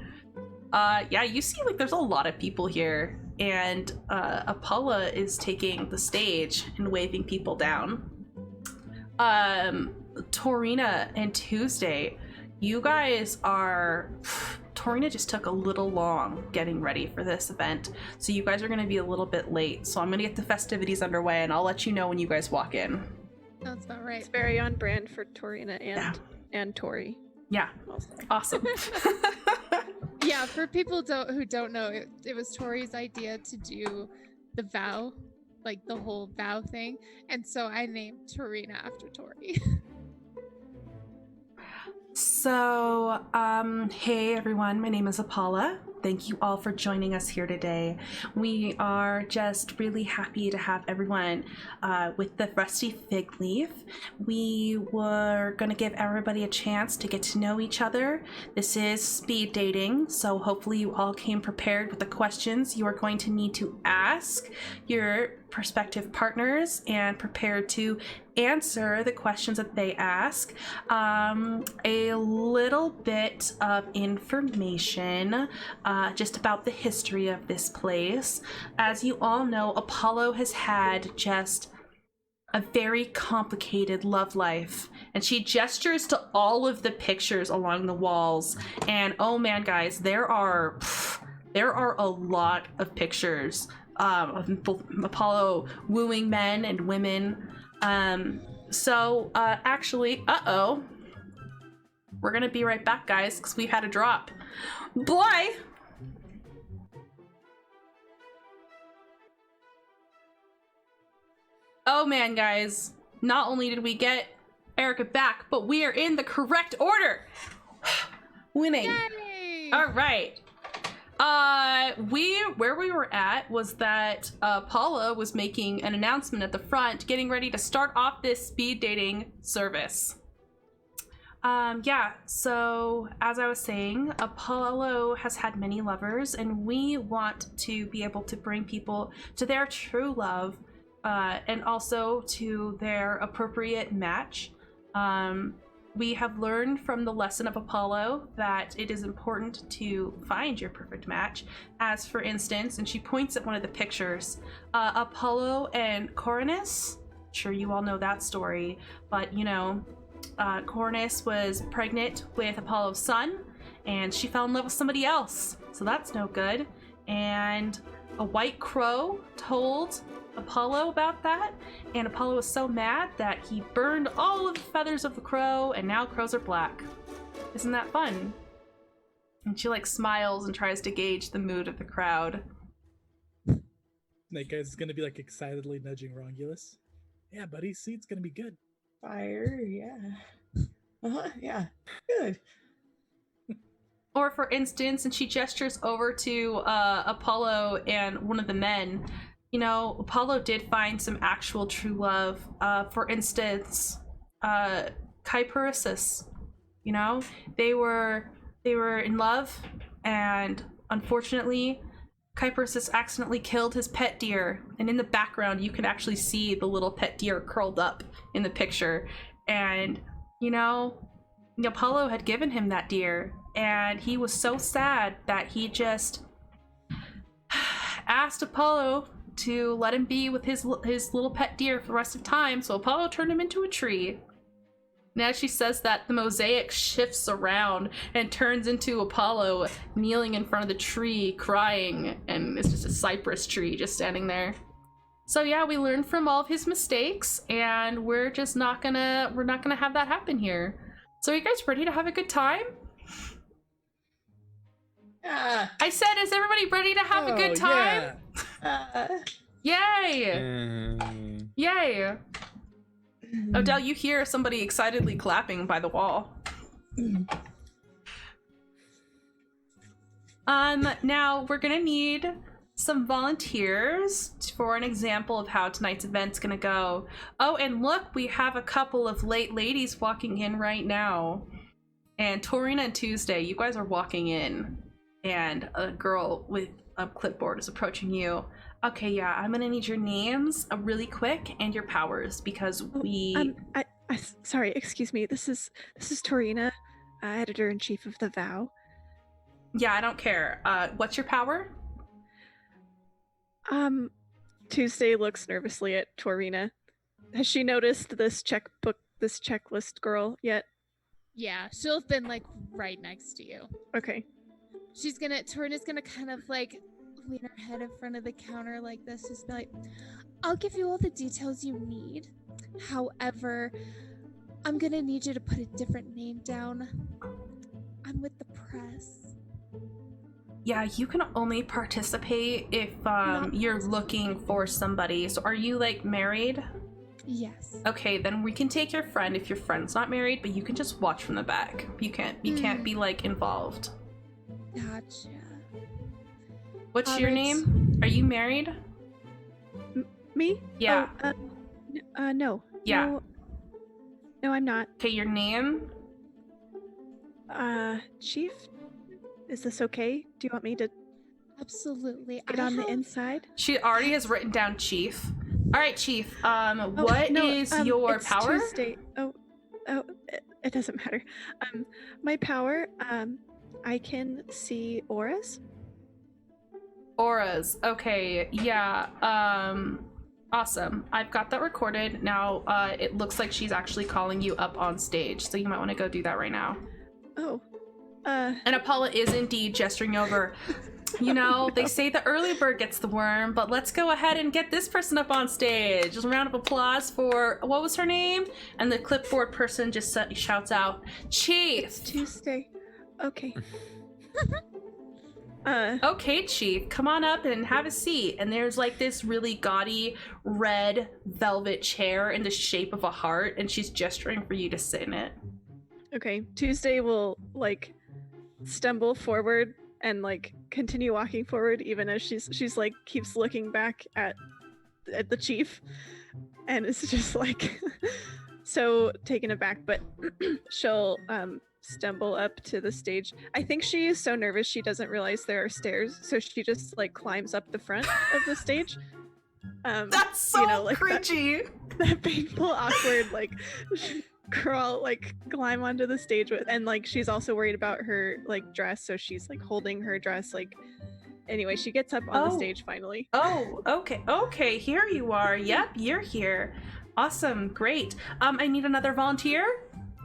Yeah, you see like there's a lot of people here, and Apollo is taking the stage and waving people down. Torina and Tuesday, you guys are... Torina just took a little long getting ready for this event, so you guys are going to be a little bit late. So I'm going to get the festivities underway, and I'll let you know when you guys walk in. That's about right. It's very on brand for Torina and Tori. Yeah, awesome. Yeah, for people who don't know, it was Tori's idea to do the vow, like the whole vow thing, and so I named Torina after Tori. So, hey everyone, my name is Apollo. Thank you all for joining us here today. We are just really happy to have everyone with the Rusty Fig Leaf. We were going to give everybody a chance to get to know each other. This is speed dating, so hopefully you all came prepared with the questions you are going to need to ask your prospective partners and prepared to answer the questions that they ask. A little bit of information just about the history of this place. As you all know, Apollo has had just a very complicated love life, and she gestures to all of the pictures along the walls, and oh man guys, there are a lot of pictures of Apollo wooing men and women. Actually, we're gonna be right back, guys, because we've had a drop. Boy! Oh man, guys, not only did we get Erica back, but we are in the correct order. Winning. Yay! All right. Where we were at was that Paula was making an announcement at the front, getting ready to start off this speed dating service. Yeah, so as I was saying, Apollo has had many lovers, and we want to be able to bring people to their true love, and also to their appropriate match. We have learned from the lesson of Apollo that it is important to find your perfect match, as for instance, and she points at one of the pictures, Apollo and Coronus. Sure, you all know that story, but you know, Coronus was pregnant with Apollo's son, and she fell in love with somebody else, so that's no good. And a white crow told Apollo about that, and Apollo was so mad that he burned all of the feathers of the crow, and now crows are black. Isn't that fun? And she like smiles and tries to gauge the mood of the crowd. That guy's gonna be like excitedly nudging Rongulus. Yeah, buddy, see, it's gonna be good. Fire, yeah. Yeah, good. Or for instance, and she gestures over to Apollo and one of the men. You know, Apollo did find some actual true love. For instance, Kyperisis. You know, they were in love, and unfortunately, Kyperisis accidentally killed his pet deer. And in the background, you can actually see the little pet deer curled up in the picture. And you know, Apollo had given him that deer, and he was so sad that he just asked Apollo to let him be with his little pet deer for the rest of time, so Apollo turned him into a tree. Now she says that the mosaic shifts around and turns into Apollo kneeling in front of the tree, crying, and it's just a cypress tree just standing there. So yeah, we learned from all of his mistakes, and we're not gonna have that happen here. So are you guys ready to have a good time? I said, is everybody ready to have a good time? Yay! Yay! Odell, you hear somebody excitedly clapping by the wall. Now we're gonna need some volunteers for an example of how tonight's event's gonna go. Oh, and look, we have a couple of late ladies walking in right now. And Torina and Tuesday, you guys are walking in, and a girl with a clipboard is approaching you. Okay, yeah, I'm gonna need your names really quick and your powers, because we... sorry, excuse me. This is Torina, editor-in-chief of The Vow. Yeah, I don't care. What's your power? Tuesday looks nervously at Torina. Has she noticed this checklist girl yet? Yeah, she'll have been like right next to you. Okay. Torina's gonna kind of like lean her head in front of the counter like this, just be like, I'll give you all the details you need. However, I'm gonna need you to put a different name down. I'm with the press. Yeah, you can only participate if you're looking for somebody. So are you like married? Yes. Okay, then we can take your friend if your friend's not married, but you can just watch from the back. You can't be like involved. Gotcha. What's your name? Are you married? Me? Yeah. Oh, no. Yeah. No, I'm not. Okay, your name? Chief? Is this okay? Do you want me to Absolutely. get on the inside? She already has written down Chief. All right, Chief. What is your it's power? Tuesday. It doesn't matter. My power, I can see auras. Auras. Okay, yeah. Awesome. I've got that recorded. Now, it looks like she's actually calling you up on stage, so you might want to go do that right now. Oh. And Apollo is indeed gesturing over. You know, they say the early bird gets the worm, but let's go ahead and get this person up on stage. Just a round of applause for, what was her name? And the clipboard person just shouts out, Chief! It's Tuesday. Okay. Okay, Chief, come on up and have a seat. And there's like this really gaudy red velvet chair in the shape of a heart, and she's gesturing for you to sit in it. Okay. Tuesday will, like, stumble forward and like continue walking forward even as she's like keeps looking back at the chief, and it's just like so taken aback, but she'll stumble up to the stage. I think she is so nervous she doesn't realize there are stairs, so she just like climbs up the front of the stage. That's so like cringy. that painful, awkward like crawl, like climb onto the stage with, and like she's also worried about her like dress, so she's like holding her dress. Like anyway, she gets up on the stage finally. Oh, okay, here you are. Yep, you're here. Awesome, great. I need another volunteer,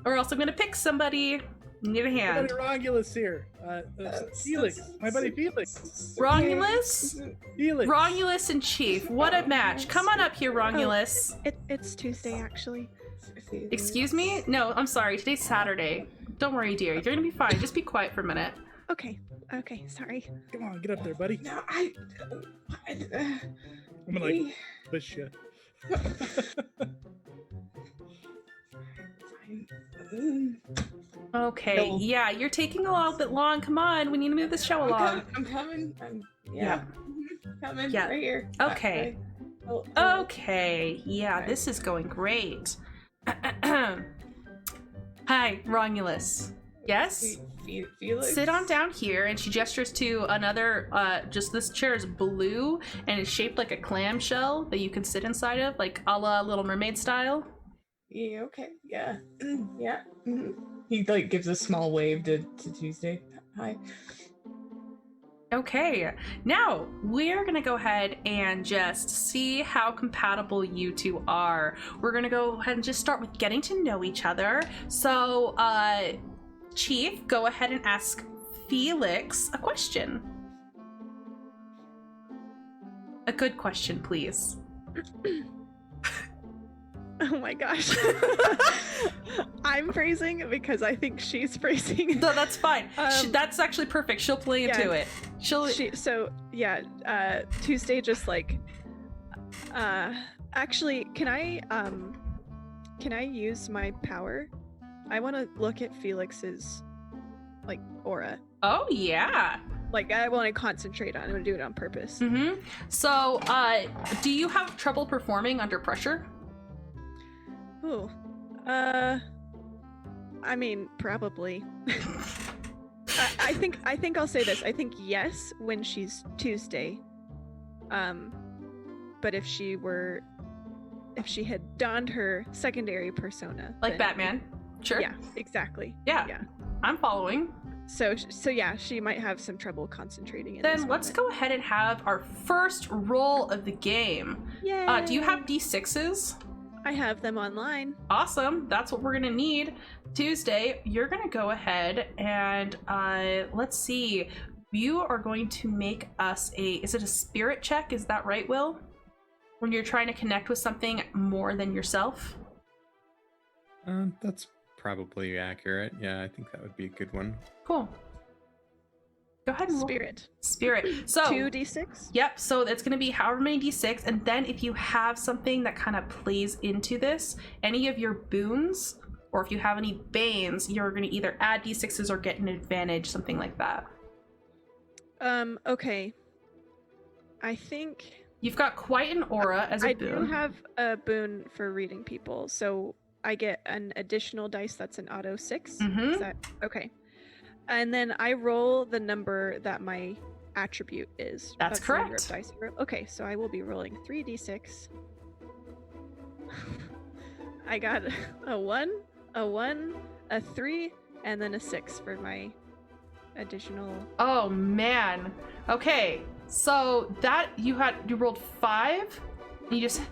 or else I'm gonna pick somebody. Need a hand. My buddy Romulus here. Felix, my buddy Felix. Romulus? Felix. Romulus and Chief, what a match. Come on up here, Romulus. It's Tuesday actually. Excuse me? No, I'm sorry. Today's Saturday. Don't worry, dear. You're gonna be fine. Just be quiet for a minute. Okay, sorry. Come on, get up there, buddy. No, I'm gonna like push you. Okay, No. yeah, you're taking a little bit long. Come on, we need to move this show along. I'm coming. Yeah. Coming Yeah. right here. Okay. Oh. Okay, yeah, Okay. this is going great. Hi, Romulus. Yes? Felix? Sit on down here, and she gestures to another, just this chair is blue, and it's shaped like a clamshell that you can sit inside of, like a la Little Mermaid style. Yeah, okay. Yeah. Yeah. He like gives a small wave to Tuesday. Hi. Okay, now we're gonna go ahead and just see how compatible you two are. We're gonna go ahead and just start with getting to know each other. So, Chief, go ahead and ask Felix a question. A good question, please. Oh my gosh. I'm phrasing because I think she's phrasing. No, that's fine. That's actually perfect. She'll play into it. Tuesday just like actually can I use my power? I want to look at Felix's like aura. Oh yeah. Like I want to concentrate on it. I'm going to do it on purpose. Mm-hmm. So, do you have trouble performing under pressure? Ooh. I mean, probably. I think I'll say this. I think yes when she's Tuesday. But if she had donned her secondary persona, like then, Batman. Sure. Yeah, exactly. Yeah. I'm following. So yeah, she might have some trouble concentrating in Then let's go ahead and have our first roll of the game. Yay. Do you have D6s? I have them online. Awesome. That's what we're gonna need. Tuesday, you're gonna go ahead and let's see. You are going to make us is it a spirit check? Is that right, Will? When you're trying to connect with something more than yourself? That's probably accurate. Yeah, I think that would be a good one. Cool. Go ahead and roll. Spirit. So 2d6? Yep, so it's going to be however many d6, and then if you have something that kind of plays into this, any of your boons, or if you have any banes, you're going to either add d6s or get an advantage, something like that. Okay. I think... You've got quite an aura as a boon. I do have a boon for reading people, so I get an additional dice that's an auto 6. Mm-hmm. Is that... Okay. And then I roll the number that my attribute is. That's the number correct. of dice I roll. Okay, so I will be rolling 3d6. I got a 1, a 3, and then a 6 for my additional. Oh man. Okay, so that you rolled 5. And you just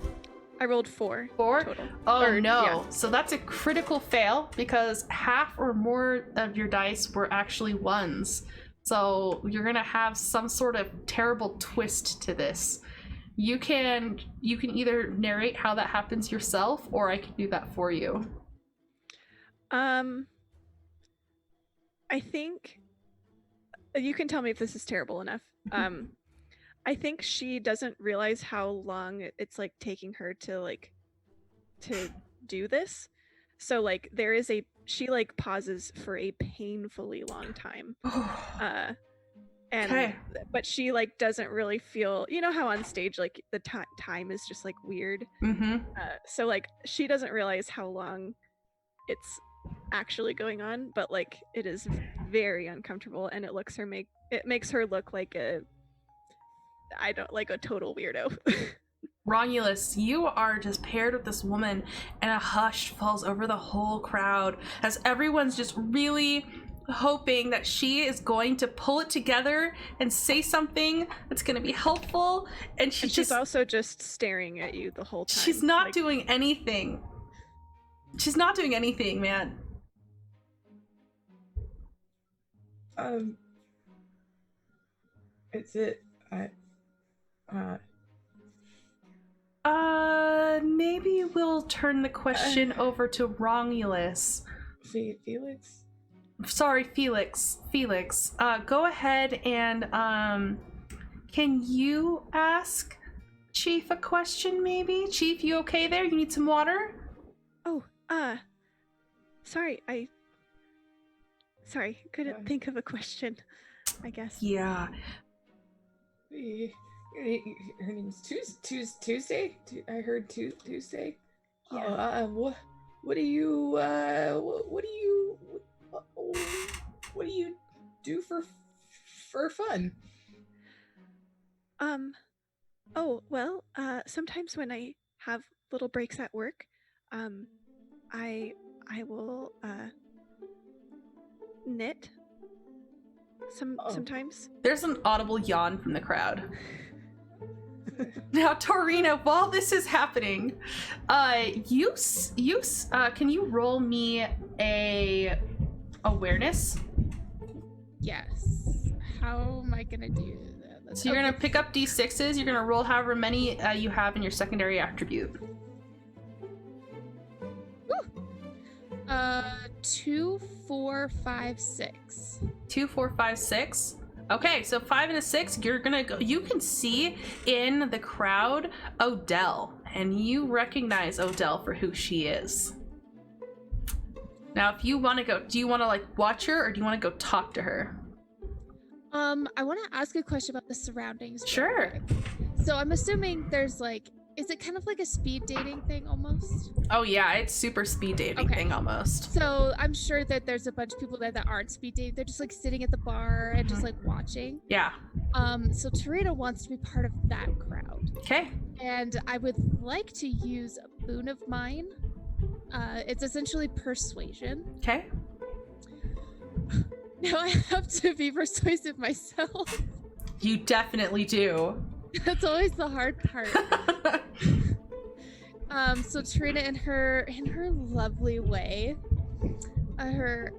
I rolled 4. 4? Total. Oh Or, no. yeah. So that's a critical fail because half or more of your dice were actually 1s. So you're gonna have some sort of terrible twist to this. You can either narrate how that happens yourself, or I can do that for you. I think you can tell me if this is terrible enough. I think she doesn't realize how long it's like taking her to do this. So like there is she like pauses for a painfully long time. Okay. But she like doesn't really feel, you know how on stage like the time is just like weird. Mm-hmm. So like she doesn't realize how long it's actually going on, but like it is very uncomfortable, and it makes her look like a total weirdo. Romulus, you are just paired with this woman, and a hush falls over the whole crowd as everyone's just really hoping that she is going to pull it together and say something that's going to be helpful, and she's also just staring at you the whole time. She's not doing anything. She's not doing anything, man. Is it maybe we'll turn the question over to Romulus. Felix? Sorry, Felix. Go ahead and can you ask Chief a question, maybe? Chief, you okay there? You need some water? Oh, sorry, couldn't think of a question, I guess. Yeah. Her name's Tuesday? I heard Tuesday? Yeah. What do you do for fun? Oh, well, sometimes when I have little breaks at work, I will knit sometimes. There's an audible yawn from the crowd. Now, Torina, while this is happening, can you roll me a awareness? Yes. How am I gonna do that? So you're gonna pick up d6s. You're gonna roll however many you have in your secondary attribute. 2, 4, 5, 6. 2, 4, 5, 6. Okay, so 5 and a 6. You're gonna go. You can see in the crowd Odell, and you recognize Odell for who she is. Now, if you want to go, do you want to like watch her, or do you want to go talk to her? I want to ask a question about the surroundings. real Sure. quick. So I'm assuming there's like, is it kind of like a speed dating thing almost? Oh yeah, it's super speed dating Okay. thing almost. So I'm sure that there's a bunch of people there that aren't speed dating. They're just like sitting at the bar and just like watching. Yeah. So Tarita wants to be part of that crowd. Okay. And I would like to use a boon of mine. It's essentially persuasion. Okay. Now I have to be persuasive myself. You definitely do. That's always the hard part. So Tarina, in her lovely way,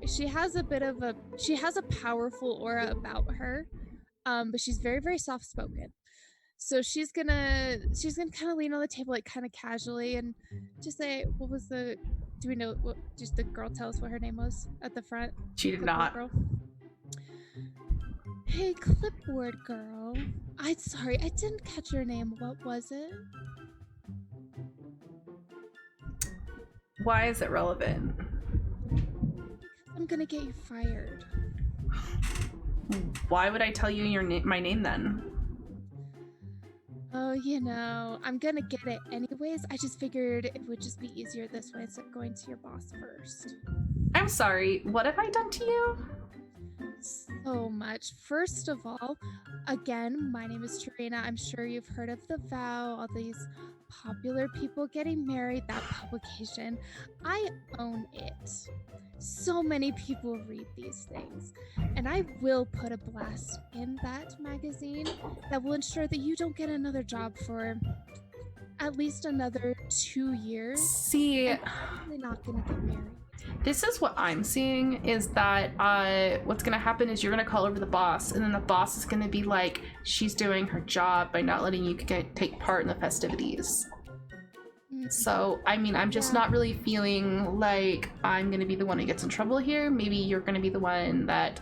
she has a powerful aura about her, but she's very, very soft spoken. So she's gonna kind of lean on the table like kind of casually and just say, do we know what? Just the girl tell us what her name was at the front? She did Clipboard not. Girl. Hey, clipboard girl. I'm sorry, I didn't catch your name. What was it? Why is it relevant? I'm gonna get you fired. Why would I tell you my name then? Oh, I'm gonna get it anyways. I just figured it would just be easier this way instead of going to your boss first. I'm sorry. What have I done to you? So much. First of all, again, my name is Tarina. I'm sure you've heard of The Vow, all these popular people getting married, that publication. I own it. So many people read these things, and I will put a blast in that magazine that will ensure that you don't get another job for at least another 2 years. See, And I'm probably not gonna get married. this is what I'm seeing is that what's gonna happen is you're gonna call over the boss, and then the boss is gonna be like, she's doing her job by not letting you take part in the festivities. So, I mean, I'm just not really feeling like I'm gonna be the one who gets in trouble here. Maybe you're gonna be the one that,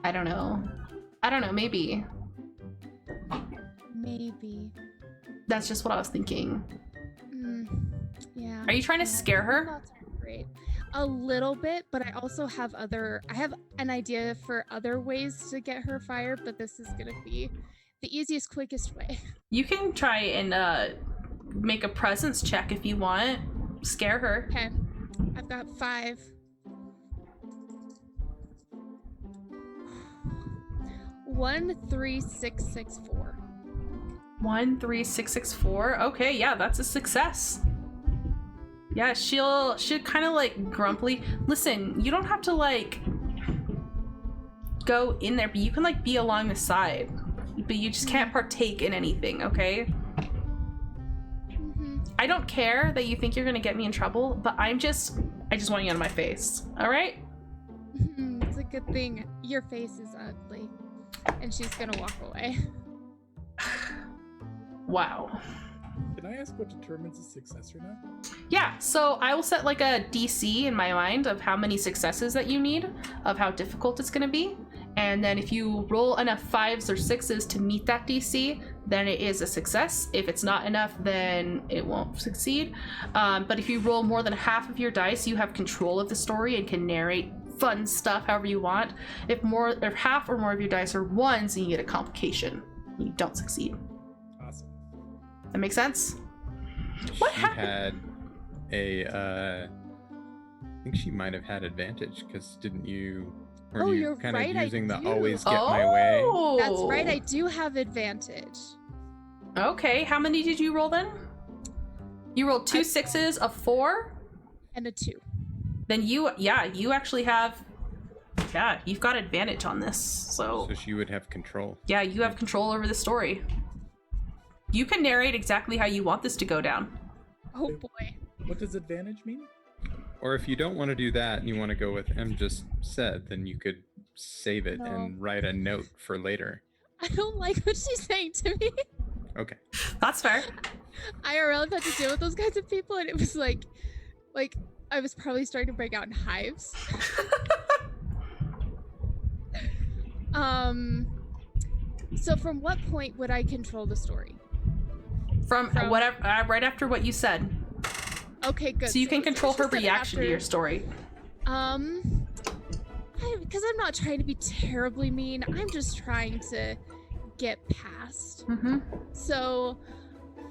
I don't know, maybe. Maybe. That's just what I was thinking. Yeah. Are you trying to scare her? Not great. A little bit, but I also have an idea for other ways to get her fired, but this is gonna be the easiest, quickest way. You can try and make a presence check if you want. Scare her. Okay. I've got 5. One, 3, 6, 6, 4. 1, 3, 6, 6, 4. Okay, yeah, that's a success. Yeah, she'll kind of like grumpily. Listen, you don't have to like go in there, but you can like be along the side. But you just can't partake in anything, okay? I don't care that you think you're gonna get me in trouble, but I just want you out of my face. All right? It's a good thing your face is ugly, and she's gonna walk away. Wow. Can I ask what determines a success or not? Yeah, so I will set like a DC in my mind of how many successes that you need, of how difficult it's gonna be. And then if you roll enough 5s or 6s to meet that DC, then it is a success. If it's not enough, then it won't succeed. But if you roll more than half of your dice, you have control of the story and can narrate fun stuff however you want. If half or more of your dice are 1s, then you get a complication. You don't succeed. Awesome. That makes sense? What happened? I think she might have had advantage because didn't you? Were you you're kind right, of I using the do. always get my way? That's right, I do have advantage. Okay, how many did you roll then? You rolled 2 6s, a 4? And a 2. Then you actually have Yeah, you've got advantage on this, so... So she would have control. Yeah, you have control over the story. You can narrate exactly how you want this to go down. Oh boy. What does advantage mean? Or if you don't want to do that and you want to go with M just said, then you could save it and write a note for later. I don't like what she's saying to me. Okay. That's fair. IRL, I've had to deal with those kinds of people, and it was like I was probably starting to break out in hives. So from what point would I control the story? From whatever, right after what you said. Okay, good. So you can it's control her just that reaction to after- your story. Because I'm not trying to be terribly mean. I'm just trying to get past. Mm-hmm. So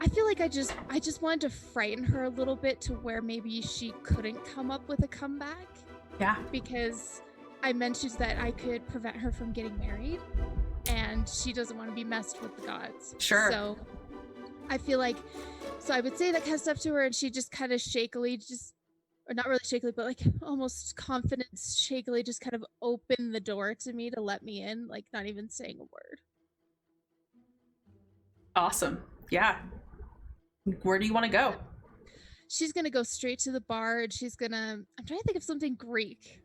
I feel like I just wanted to frighten her a little bit to where maybe she couldn't come up with a comeback. Yeah. Because I mentioned that I could prevent her from getting married, and she doesn't want to be messed with the gods. Sure. So I feel like, so I would say that kind of stuff to her, and she just kind of shakily, or not really shakily, but like almost confidence shakily, just kind of opened the door to me to let me in, like not even saying a word. Awesome. Yeah. Where do you want to go? She's gonna go straight to the bar, and I'm trying to think of something Greek.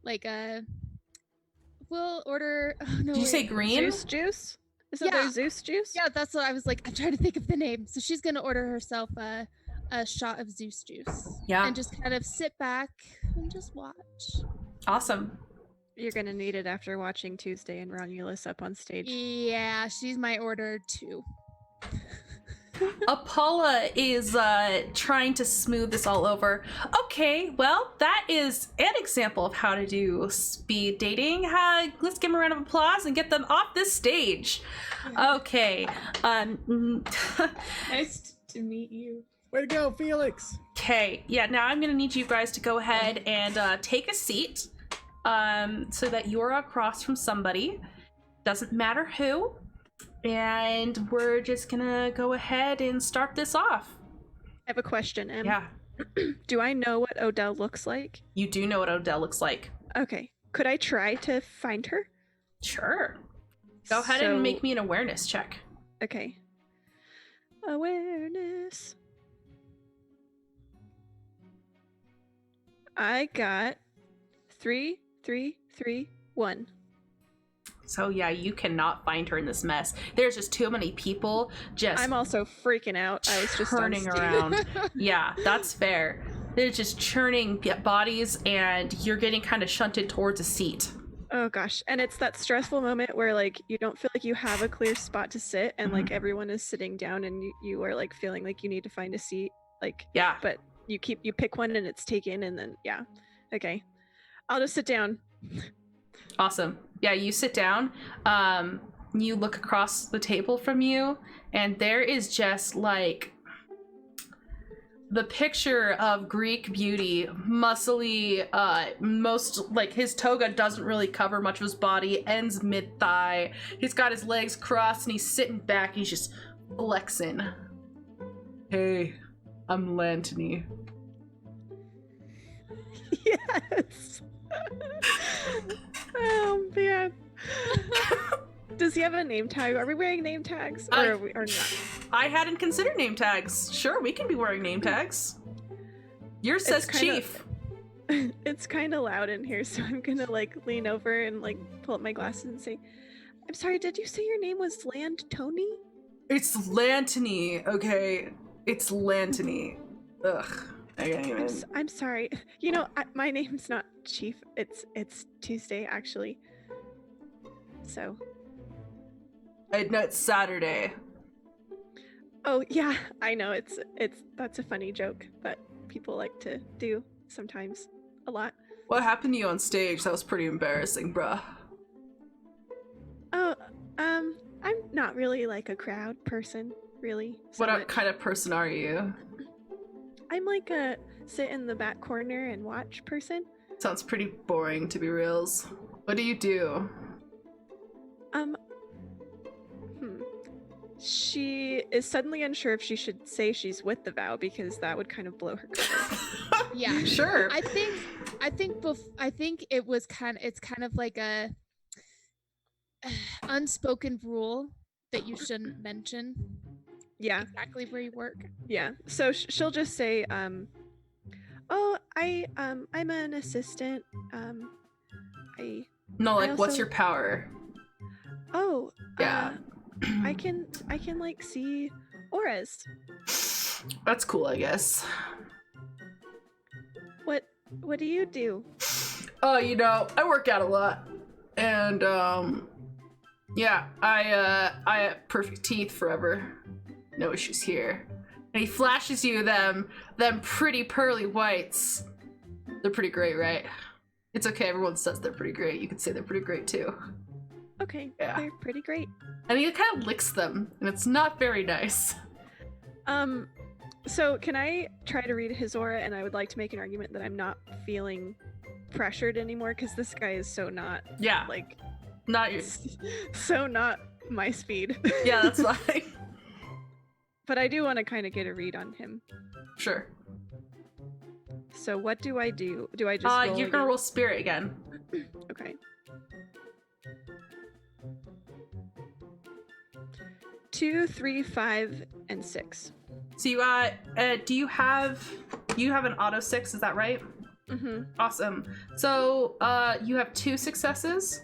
Like we'll order, oh no. Did you say wait. green? Zeus juice? Isn't Yeah. there Zeus juice? Yeah, that's what I was like. I'm trying to think of the name. So she's gonna order herself a shot of Zeus juice. Yeah. And just kind of sit back and just watch. Awesome. You're gonna need it after watching Tuesday and Romulus up on stage. Yeah, she's my order too. Apollo is trying to smooth this all over. Okay, well, that is an example of how to do speed dating. Let's give them a round of applause and get them off this stage. Okay. Nice to meet you. Way to go, Felix! Okay, yeah, now I'm gonna need you guys to go ahead and take a seat so that you're across from somebody. Doesn't matter who. And we're just gonna go ahead and start this off. I have a question, Em. Yeah, Do I know what Odell looks like? you do know what Odell looks like. Okay. Could I try to find her? Sure. Go ahead and make me an awareness check. Okay. Awareness. I got 3, 3, 3, 1. So yeah, you cannot find her in this mess. There's just too many people just I'm also freaking out. I was just turning on stage. around. Yeah, that's fair. They're just churning bodies and you're getting kind of shunted towards a seat. Oh gosh. And it's that stressful moment where like you don't feel like you have a clear spot to sit and like everyone is sitting down and you are like feeling like you need to find a seat. Like Yeah. but you pick one and it's taken and then yeah. Okay. I'll just sit down. Awesome. Yeah, you sit down. You look across the table from you, and there is just like the picture of Greek beauty, muscly, most like his toga doesn't really cover much of his body, ends mid-thigh. He's got his legs crossed and he's sitting back and he's just flexing. Hey, I'm Lantony. Yes. Oh man. Does he have a name tag? Are we wearing name tags or not? I hadn't considered name tags. Sure, we can be wearing name tags. Yours says Chief. It's kind of loud in here, so I'm gonna like lean over and like pull up my glasses and say, "I'm sorry. Did you say your name was Tony?" It's Lantony, okay? It's Lantony. Ugh. I can't even. I'm sorry. You know, my name's not Chief. It's Tuesday actually. So. No, it's Saturday. Oh yeah, I know. That's a funny joke that people like to do sometimes, a lot. What happened to you on stage? That was pretty embarrassing, bruh. Oh, I'm not really like a crowd person, really. What much. kind of person are you? I'm like a sit in the back corner and watch person. Sounds pretty boring, to be reals. What do you do? she is suddenly unsure if she should say she's with the vow because that would kind of blow her cover. Yeah. Sure. I think it's kind of like a unspoken rule that you shouldn't mention Yeah. exactly where you work. Yeah. So she'll just say, "Oh, I'm an assistant. No, like, what's also- your power? Oh, Yeah. I can like see auras. That's cool, I guess. What do you do? Oh, you know, I work out a lot. And, yeah, I have perfect teeth forever. No issues here. And he flashes you them pretty pearly whites. They're pretty great, right? It's okay, everyone says they're pretty great. You can say they're pretty great, too. Okay, Yeah. they're pretty great. And he kind of licks them, and it's not very nice. So can I try to read his aura? And I would like to make an argument that I'm not feeling pressured anymore because this guy is so not Yeah, like not your... so not my speed. Yeah, that's fine. But I do want to kind of get a read on him. Sure. So what do I do? Do I just roll You're gonna again? roll spirit again. Okay. 2, 3, 5, and 6. So you got, do you have an auto 6, is that right? Mm-hmm. Awesome. So, you have 2 successes. Is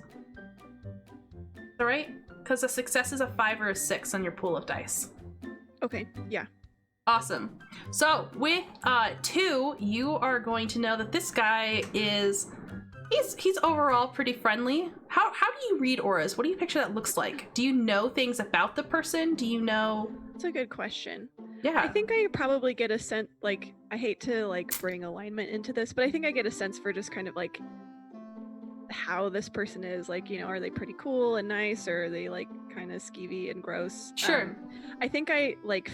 that right? Because a success is a 5 or a 6 on your pool of dice. Okay, yeah. Awesome. So, with 2, you are going to know that this guy is... He's overall pretty friendly. How do you read auras? What do you picture that looks like? Do you know things about the person? Do you know... That's a good question. Yeah. I think I probably get a sense, like, I hate to, like, bring alignment into this, but I think I get a sense for just kind of, like, how this person is. Like, you know, are they pretty cool and nice, or are they, like, kind of skeevy and gross? Sure. I think I, like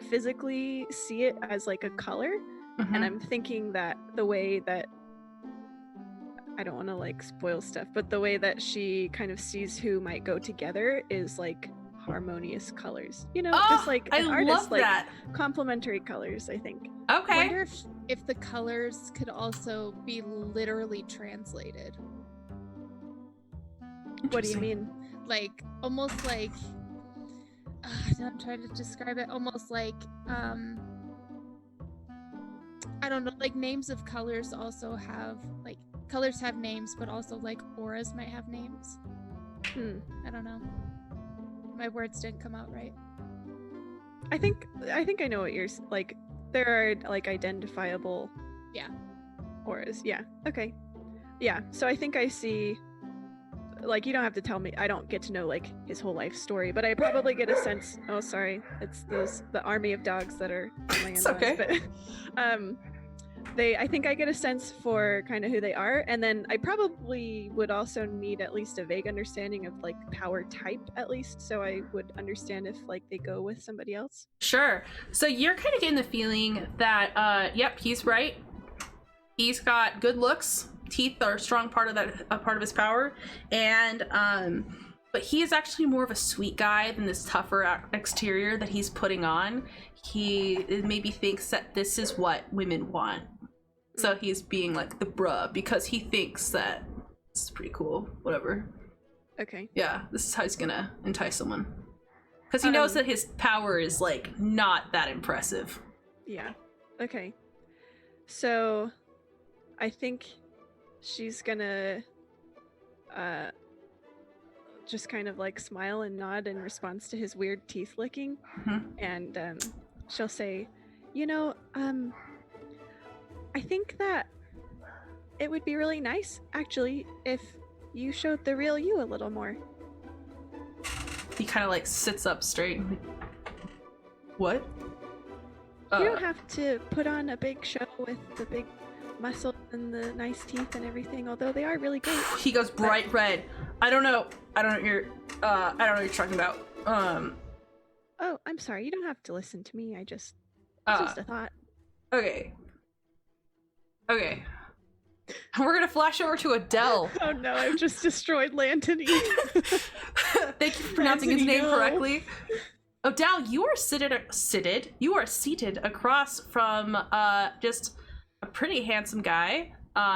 physically see it as, like, a color, Mhm. and I'm thinking that the way that I don't want to like spoil stuff, but the way that she kind of sees who might go together is like harmonious colors. You know, just like an I artist, love like that. complementary colors, I think. I Okay. wonder if the colors could also be literally translated. What do you mean? Like almost like I'm trying to describe it. Almost like I don't know, like names of colors also have like colors have names, but also like auras might have names. I don't know. My words didn't come out right. I think I know what you're like. There are like identifiable auras. Yeah. Okay. Yeah. So I think I see. Like, you don't have to tell me. I don't get to know like his whole life story, but I probably get a sense. Oh, sorry. It's the army of dogs that are on my It's okay. But I think I get a sense for kind of who they are, and then I probably would also need at least a vague understanding of like power type, at least, so I would understand if like they go with somebody else. Sure. So you're kind of getting the feeling that, yep, he's right. He's got good looks. Teeth are a strong part of that, a part of his power, and but he is actually more of a sweet guy than this tougher exterior that he's putting on. He maybe thinks that this is what women want, so he's being like the bruh because he thinks that this is pretty cool. Whatever. Okay. Yeah, this is how he's gonna entice someone because he knows that his power is like not that impressive. Yeah. Okay. So I think she's gonna just kind of like smile and nod in response to his weird teeth licking. And she'll say, you know, I think that it would be really nice actually if you showed the real you a little more. He kind of like sits up straight and like, what? You don't have to put on a big show with the big muscles and the nice teeth and everything, although they are really great. He goes bright red. I don't know what you're talking about. Oh, I'm sorry. You don't have to listen to me. It's just a thought. Okay. We're gonna flash over to Adele. Oh no, I've just destroyed Lantony. Thank you for pronouncing his Lantony, name no. correctly. Odell, you are You are seated across from just a pretty handsome guy,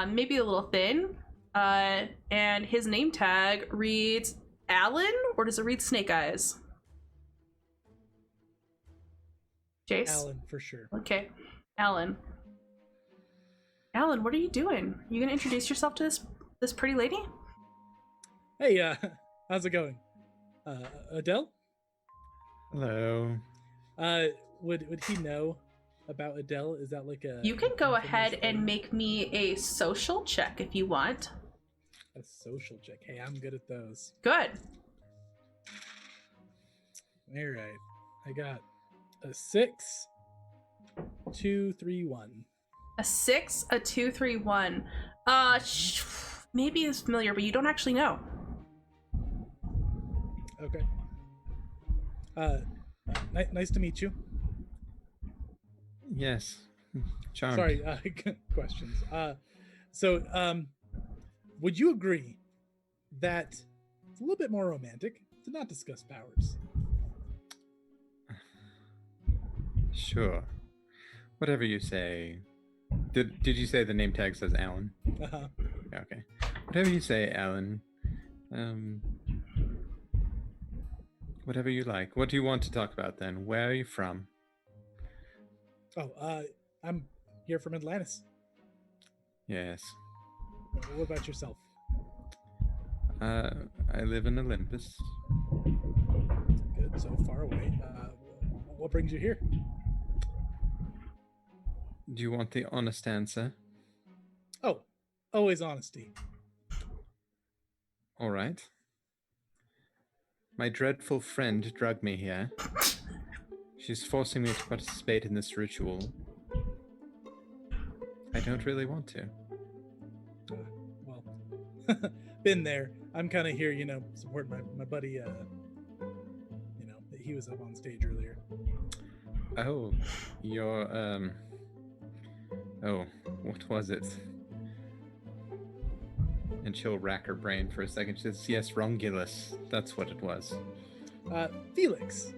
maybe a little thin, and his name tag reads Alan, or does it read Snake Eyes? Jace? Alan, for sure. Okay, Alan. Alan, what are you doing? You gonna introduce yourself to this pretty lady? Hey, how's it going? Adele? Hello. Would he know about Adele? Is that like a... You can go ahead and make me a social check if you want. A social check. Hey, I'm good at those. Good. All right. I got a 6, 2, 3, 1. A 6, a 2, 3, 1. Maybe it's familiar, but you don't actually know. Okay. Nice to meet you. Yes. Charmed. Sorry, questions. Would you agree that it's a little bit more romantic to not discuss powers? Sure. Whatever you say. Did you say the name tag says Alan? Uh-huh. Okay. Whatever you say, Alan. Whatever you like. What do you want to talk about then? Where are you from? Oh, I'm here from Atlantis. Yes. What about yourself? I live in Olympus. Good, so far away. What brings you here? Do you want the honest answer? Oh, always honesty. All right. My dreadful friend dragged me here. She's forcing me to participate in this ritual. I don't really want to. Well, been there. I'm kind of here, supporting my buddy. He was up on stage earlier. Oh, you're, oh, what was it? And she'll rack her brain for a second. She says, yes, Rongulus. That's what it was. Felix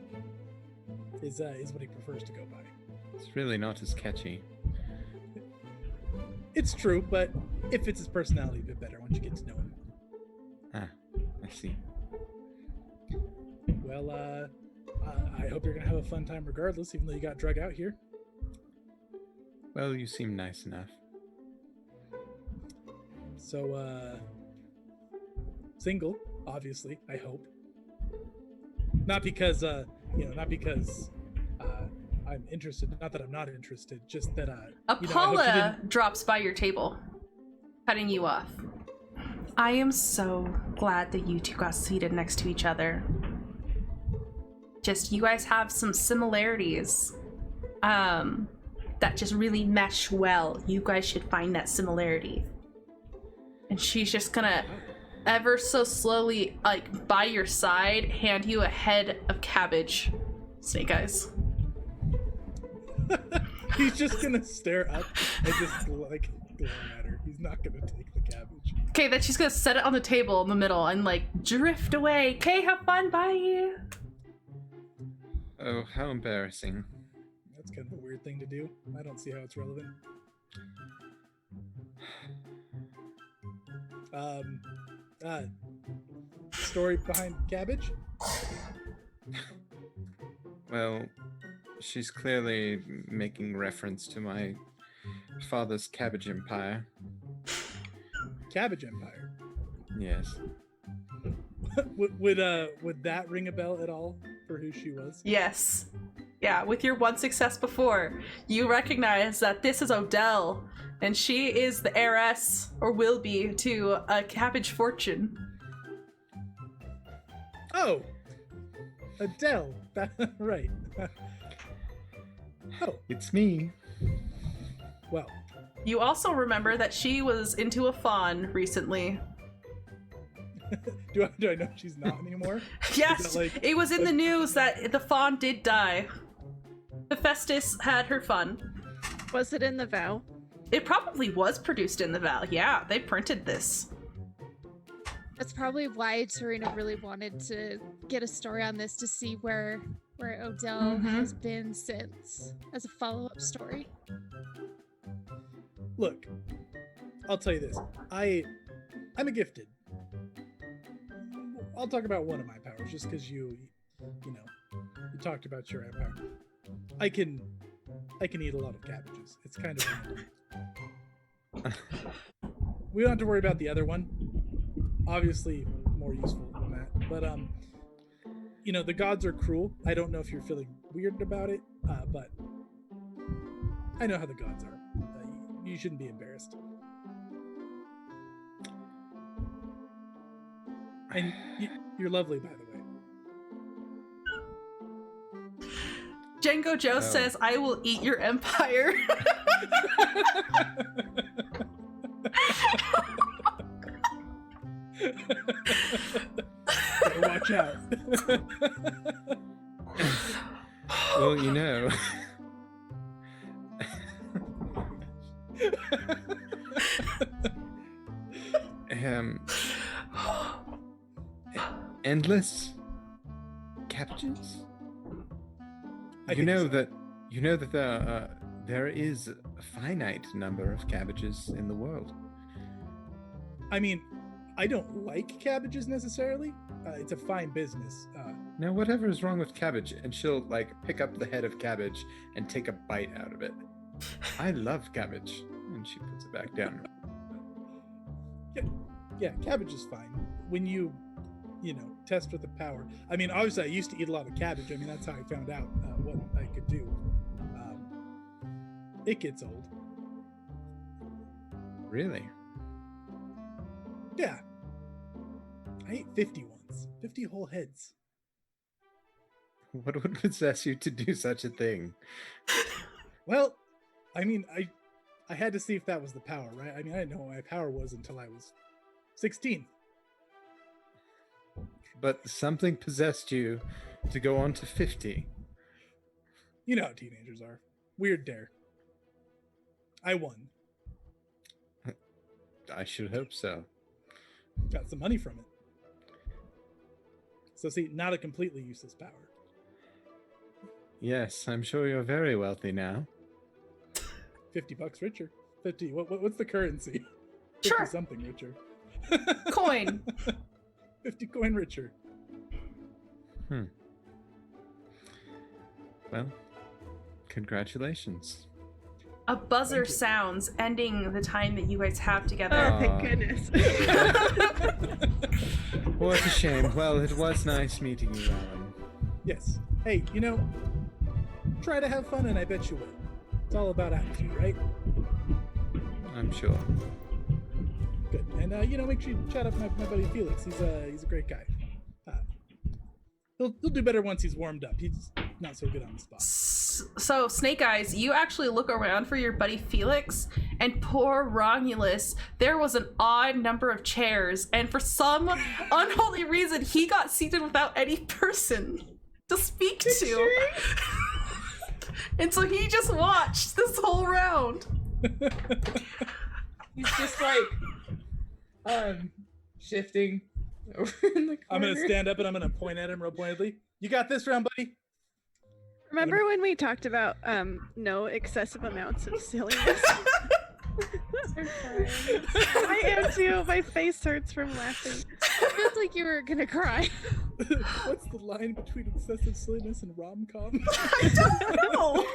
is what he prefers to go by. It's really not as catchy. It's true, but it fits his personality a bit better once you get to know him. Ah, I see. Well, I hope you're going to have a fun time regardless, even though you got drug out here. Well, you seem nice enough. So, single, obviously, I hope. Not because, not because I'm interested. Not that I'm not interested, just that, Apollo drops by your table, cutting you off. I am so glad that you two got seated next to each other. Just, you guys have some similarities that just really mesh well. You guys should find that similarity. And she's just gonna, ever so slowly, like, by your side, hand you a head of cabbage. Snake Eyes. He's just gonna stare up and just, glare at her. He's not gonna take the cabbage. Okay, then she's gonna set it on the table in the middle and, like, drift away. Okay, have fun, bye! Oh, how embarrassing. That's kind of a weird thing to do. I don't see how it's relevant. Story behind cabbage? Well, she's clearly making reference to my father's cabbage empire. Cabbage Empire? Yes. Would that ring a bell at all for who she was? Yes. Yeah, with your one success before, you recognize that this is Odell, and she is the heiress, or will be, to a cabbage fortune. Oh! Adele. Right. Oh. It's me. Well. You also remember that she was into a fawn recently. Do I know she's not anymore? Yes, it was in the news that the fawn did die. Hephaestus had her fun. Was it in the vow? It probably was produced in the vow. Yeah, they printed this. That's probably why Tarina really wanted to get a story on this, to see where where Odell Mhm. has been since, as a follow-up story. Look, I'll tell you this. I'm a gifted. I'll talk about one of my powers just because you talked about your empire. I can eat a lot of cabbages. It's kind of random. We don't have to worry about the other one. Obviously more useful than that. But the gods are cruel. I don't know if you're feeling weird about it, but I know how the gods are. You shouldn't be embarrassed. And you're lovely, by the way. Django Joe says, "I will eat your empire." Watch out. Well, you know. Endless cabbages. You know that there is a finite number of cabbages in the world. I mean, I don't like cabbages necessarily. It's a fine business. Now, whatever is wrong with cabbage, and she'll pick up the head of cabbage and take a bite out of it. I love cabbage, and she puts it back down. Yeah, cabbage is fine. When you test with the power. I mean, obviously I used to eat a lot of cabbage. I mean, that's how I found out what I could do. It gets old. Really? Yeah. I ate 50 once. 50 whole heads. What would possess you to do such a thing? Well, I mean, I had to see if that was the power, right? I mean, I didn't know what my power was until I was 16. But something possessed you to go on to 50. You know how teenagers are. Weird dare. I won. I should hope so. Got some money from it. So see, not a completely useless power. Yes, I'm sure you're very wealthy now. $50 richer. 50. What's the currency? Sure. 50 something richer. Coin. 50 coin richer. Well, congratulations. A buzzer Thank you. sounds, ending the time that you guys have together. Oh, Aw. thank goodness. What a shame. Well, it was nice meeting you, Alan. Yes. Hey, try to have fun and I bet you will. It's all about attitude, right? I'm sure. Good. And make sure you chat up my buddy Felix. He's a great guy. He'll do better once he's warmed up. He's not so good on the spot. So, Snake Eyes, you actually look around for your buddy Felix, and poor Romulus, there was an odd number of chairs, and for some unholy reason, he got seated without any person to speak to. And so he just watched this whole round. He's just shifting over in the corner. I'm gonna stand up and I'm gonna point at him real pointedly. You got this round, buddy. Remember when we talked about no excessive amounts of silliness? I am too. My face hurts from laughing. It feels like you were gonna cry. What's the line between excessive silliness and rom-com? I don't know.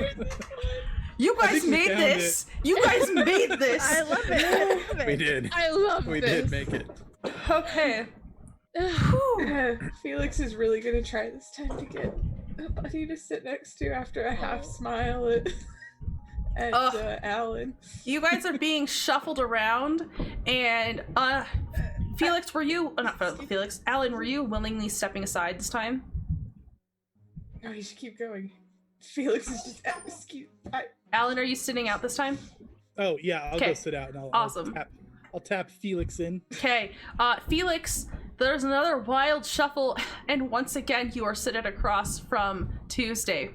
You I guys think we made found this. You guys made this. I love it. I love it. We did. I love We this. did make it. Okay. Whew. Felix is really gonna try this time to get a buddy to sit next to after a half smile at Alan. You guys are being shuffled around, and Felix, were you? Not Felix. Alan, were you willingly stepping aside this time? No, you should keep going. Felix is just Alan, are you sitting out this time? Oh yeah, I'll Okay. go sit out and I'll Awesome. I'll tap Felix in. Okay, Felix, there's another wild shuffle, and once again, you are seated across from Tuesday.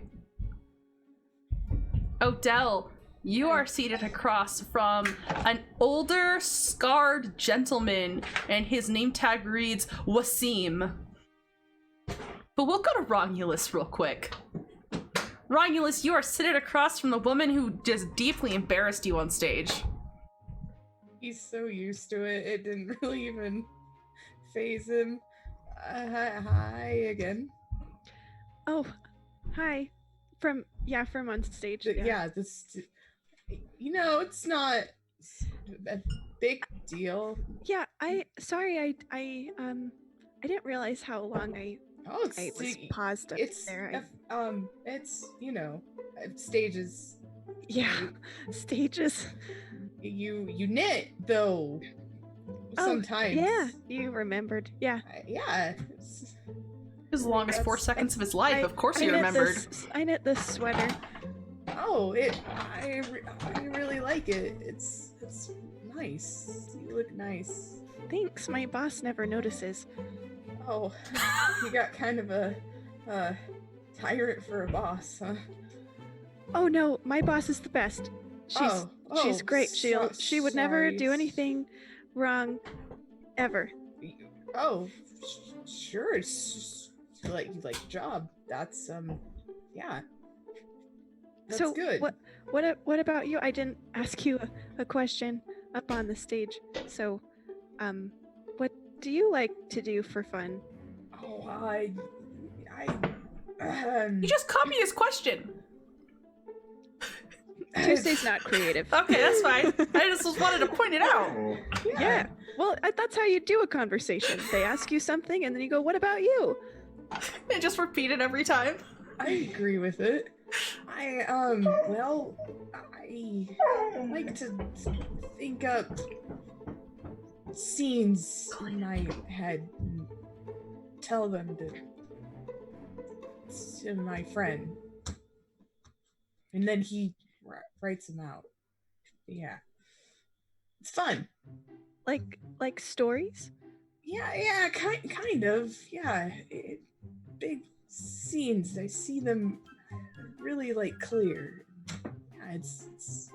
Odell, you are seated across from an older, scarred gentleman, and his name tag reads Wasim. But we'll go to Romulus real quick. Romulus, you are sitting across from the woman who just deeply embarrassed you on stage. He's so used to it, it didn't really even phase him. Hi again. Oh, hi. From on stage. Yeah, this. It's not a big deal. Yeah, I didn't realize how long I was paused up there. It's stages. Yeah, stages. You knit though. Sometimes. Yeah, you remembered. Yeah. Yeah. His longest 4 seconds of his life, of course he remembered. I knit this sweater. Oh, I really like it. It's nice. You look nice. Thanks. My boss never notices. Oh, you got kind of a tyrant for a boss, huh? Oh no, my boss is the best. She's great. She would never do anything wrong, ever. Oh, sure. It's you like the job. That's yeah. That's so good. What about you? I didn't ask you a question up on the stage. So, what do you like to do for fun? Oh, You just copy his question. Tuesday's not creative. Okay, that's fine. I just wanted to point it out. Yeah. Well, that's how you do a conversation. They ask you something, and then you go, "What about you?" And just repeat it every time. I agree with it. I like to think up scenes in my head and tell them to my friend. And then he writes them out. Yeah. It's fun. Like stories? Yeah, kind of. Yeah. Big scenes. I see them really clear. Yeah, it's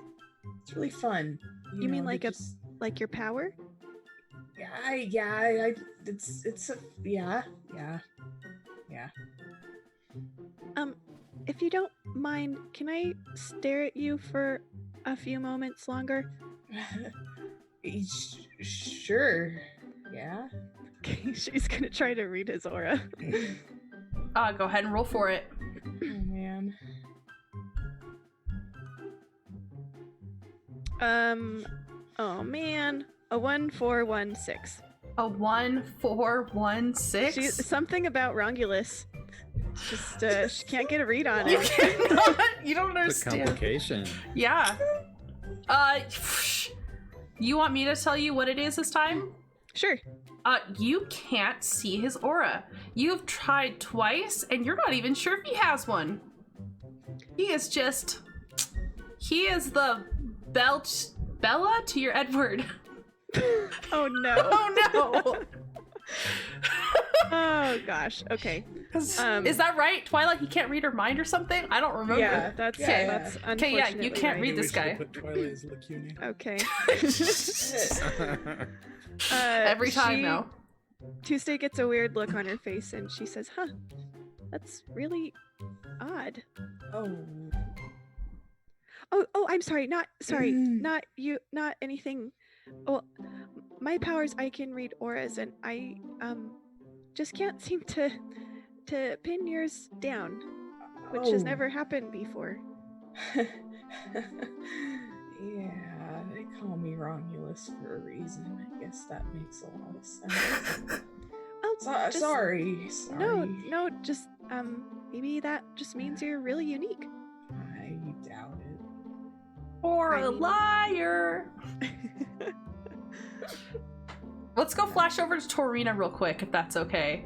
really fun. You mean like like your power? Yeah, it's a yeah. If you don't mind, can I stare at you for a few moments longer? Sure. Yeah. Okay, she's gonna try to read his aura. Go ahead and roll for it. Oh man. Oh man. A 1-4-1-6. A 1-4-1-6? Something about Rongulus. Just she can't get a read on You it. cannot. You don't It's a understand. complication. Yeah. You want me to tell you what it is this time? Sure. You can't see his aura. You've tried twice, and you're not even sure if he has one. He is the Bella to your Edward. Oh no. Oh no. Oh gosh. Okay. Is that right, Twilight? He can't read her mind or something? I don't remember. Yeah, That's yeah. unfortunately Okay, yeah, you can't right. read Maybe this we should guy. Put Twilight as Lacuni. Okay. Every time she- now. Tuesday gets a weird look on her face and she says, "Huh, that's really odd." Oh. Oh, I'm sorry. Not you. Not anything. Well, my powers, I can read auras, and I just can't seem to pin yours down, which has never happened before. Yeah, they call me Romulus for a reason. I guess that makes a lot of sense. Oh, just- Sorry. No, just maybe that just means you're really unique. I doubt it. Or I a mean- liar. Let's go flash over to Torina real quick, if that's okay.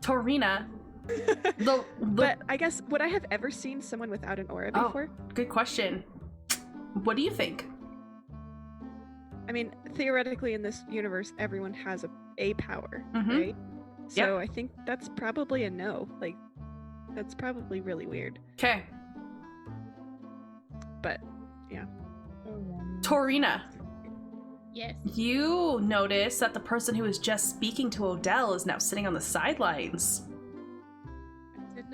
Torina, But I guess, would I have ever seen someone without an aura Oh. before? Good question. What do you think? I mean, theoretically, in this universe, everyone has a power, Mhm. right? So I think that's probably a no. Like, that's probably really weird. Okay, But Torina, Yes. you notice that the person who was just speaking to Odell is now sitting on the sidelines.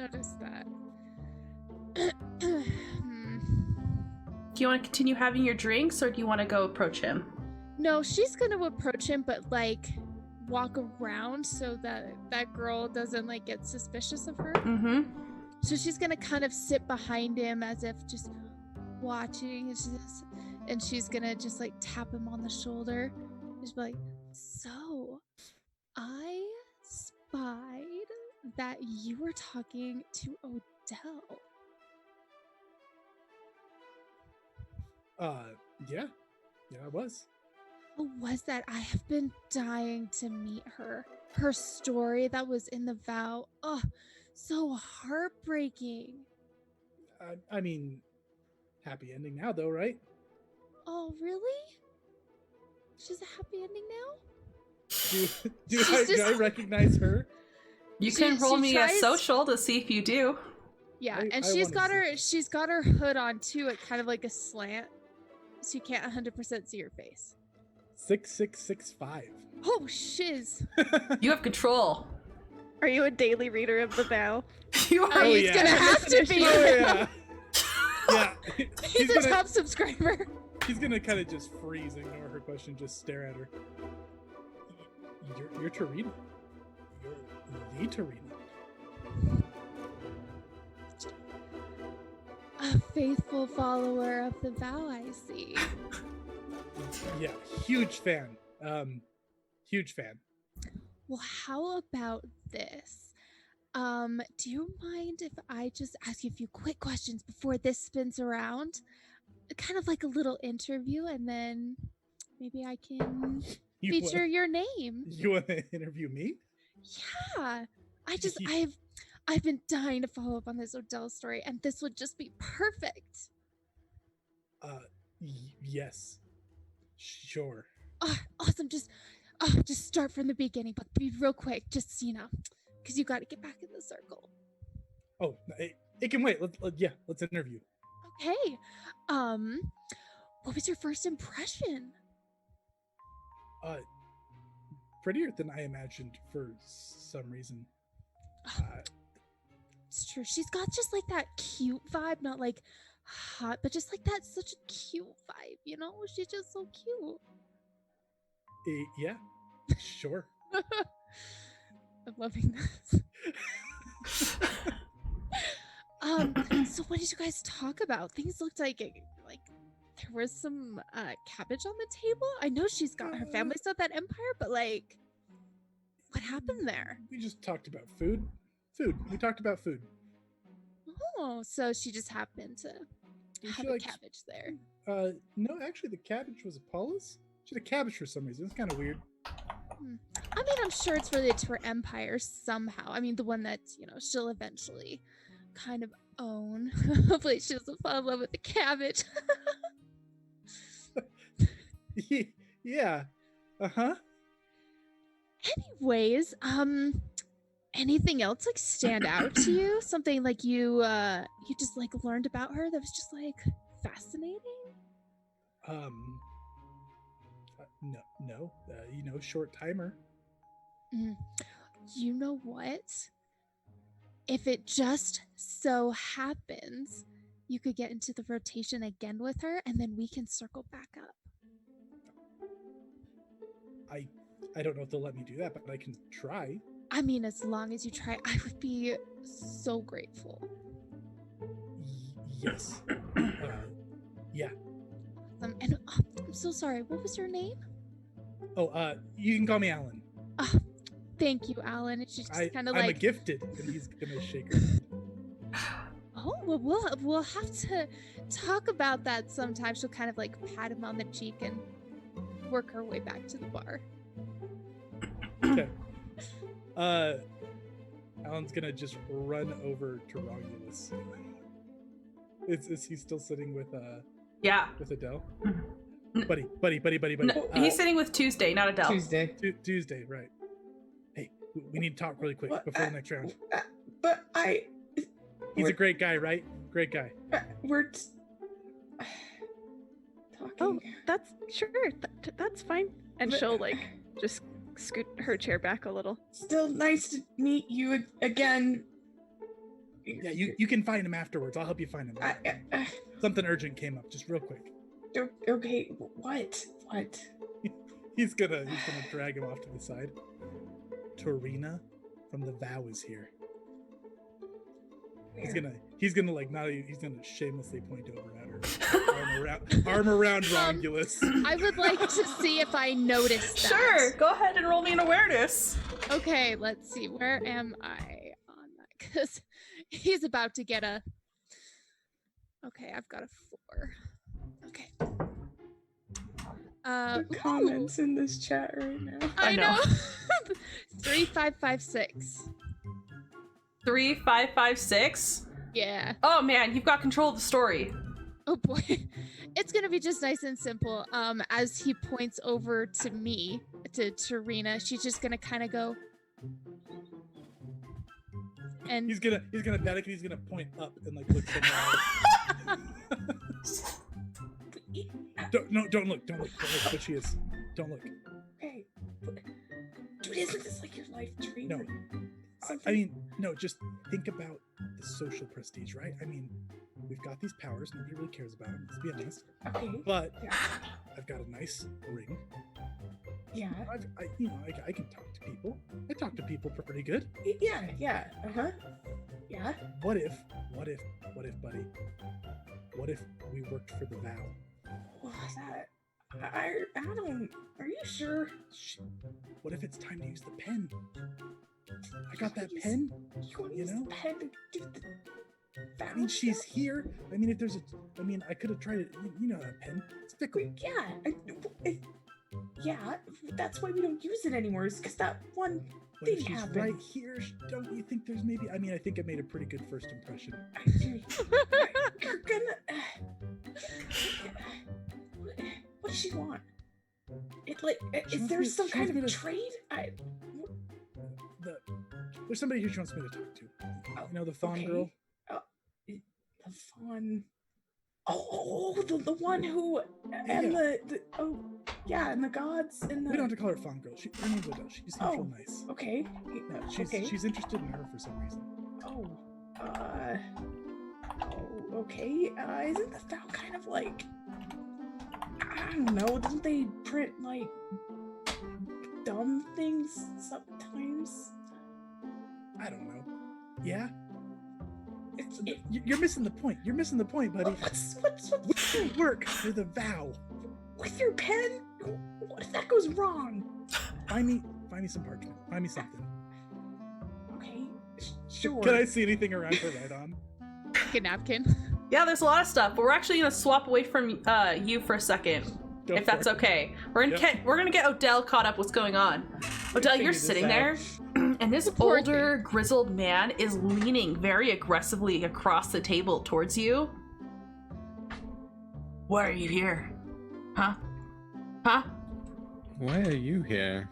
noticed that. Do you want to continue having your drinks, or do you want to go approach him? No, she's gonna approach him, but like walk around so that that girl doesn't like get suspicious of her. Mm-hmm. So she's gonna kind of sit behind him as if just watching, and she's gonna just like tap him on the shoulder. Just be like, so I spied that you were talking to Odell. Yeah, I was. Who was that? I have been dying to meet her. Her story that was in the vow. Oh, so heartbreaking. I mean, happy ending now, though, right? Oh, really? She's a happy ending now? Do I recognize her? You can roll me a social to see if you do. Yeah, and I she's wanna got her hood on too, at kind of like a slant, so you can't 100% see her face. 6665. Oh shiz! You have control. Are you a daily reader of the vow? You are. He's gonna have to be. Oh yeah. Yeah. He's a top subscriber. He's gonna kind of just freeze, ignore her question, just stare at her. You're Tarina. You're the Tarina. A faithful follower of the vow, I see. Yeah, huge fan. Huge fan. Well, how about this? Do you mind if I just ask you a few quick questions before this spins around? Kind of like a little interview, and then maybe I can feature your name. You want to interview me? Yeah. I've been dying to follow up on this Odell story, and this would just be perfect. Yes. Sure. Oh, awesome. Just start from the beginning, but be real quick, just so you know, because you got to get back in the circle. Oh, it can wait. Let's interview. Okay. What was your first impression? Prettier than I imagined for some reason. It's true. She's got just like that cute vibe, not like hot, but just like that such a cute vibe, you know? She's just so cute. Yeah, sure. I'm loving this. So what did you guys talk about? Things looked like there was some cabbage on the table. I know she's got her family stuff at Empire, but like, what happened there? We just talked about food. We talked about food. Oh, so she just happened to have a cabbage there. No, actually, the cabbage was Apollo's. She had a cabbage for some reason. It's kind of weird. I mean, I'm sure it's related to her empire somehow. I mean, the one that, she'll eventually kind of own. Hopefully she doesn't fall in love with the cabbage. Yeah. Uh-huh. Anyways, anything else like stand out to you? Something like you just like learned about her that was just like fascinating? No. Short timer. You know what? If it just so happens you could get into the rotation again with her, and then we can circle back up. I don't know if they'll let me do that, but I can try. I mean, as long as you try, I would be so grateful. Yes. Yeah. And I'm so sorry. What was your name? Oh, you can call me Alan. Thank you, Alan. It's just kind of like... I'm a gifted, and he's gonna shake her head. Oh, well, we'll have to talk about that sometime. She'll kind of like pat him on the cheek and work her way back to the bar. Okay. Alan's gonna just run over to Romulus. Is he still sitting with Yeah. with Adele? Mm-hmm. Buddy. No, he's sitting with Tuesday, not Adele. Tuesday. Tuesday, right. Hey, we need to talk really quick before the next round. He's a great guy, right? Great guy. We're talking. Oh, that's sure. That's fine. And she'll like just scoot her chair back a little. Still nice to meet you again. Yeah, you can find him afterwards. I'll help you find him. Something urgent came up, just real quick. Okay, what? He's gonna drag him off to the side. Torina from the Vow is here. He's gonna like now he's gonna shamelessly point over at her. Arm around Romulus. I would like to see if I noticed that. Sure, go ahead and roll me an awareness. Okay, let's see. Where am I on that? Because he's about to get a... Okay, I've got a 4. Okay. The comments in this chat right now. I know. 3556. 3556. Yeah. Oh man, you've got control of the story. Oh boy. It's gonna be just nice and simple. As he points over to me, to Tarina, she's just gonna kind of go. And he's gonna panic and he's gonna point up and like look somewhere else. Don't look, but she is. Don't look. Hey, dude, isn't this like your life dream? No. I mean, no, just think about the social prestige, right? I mean, we've got these powers, nobody really cares about them, let's be honest. Okay. But yeah. I've got a nice ring. Yeah. I can talk to people. I talk to people pretty good. Yeah. Yeah. Yeah. What if, buddy? What if we worked for the Vow? Well, I don't. Are you sure? What if it's time to use the pen? I got that pen. You want to use the pen to do the... I mean, she's here. I mean, if there's I could have tried it. You know that pen. It's fickle. Yeah, that's why we don't use it anymore, is because that one thing she's happened. Right here, don't you think there's maybe... I mean, I think I made a pretty good first impression. You're gonna... What does she want? Is there some kind of trade? There's somebody who she wants me to talk to. You know the Fawn girl? The Fawn... Oh, the one who... And and the gods and the... We don't have to call her Fawn girl. Her name's Odell. She seems real nice. Okay. She's interested in her for some reason. Okay. Isn't the Vow kind of like... I don't know, don't they print, like, dumb things sometimes? I don't know. Yeah? You're missing the point. You're missing the point, buddy. What's We work for the Vow. With your pen? What if that goes wrong? Find me some parchment. Find me something. Okay, sure. Can I see anything around to write on? Like a napkin. Yeah, there's a lot of stuff, but we're actually gonna swap away from you for a second, if that's okay. We're gonna get Odell caught up what's going on. Odell, you're sitting there, and this older, grizzled man is leaning very aggressively across the table towards you. Why are you here? Huh? Why are you here?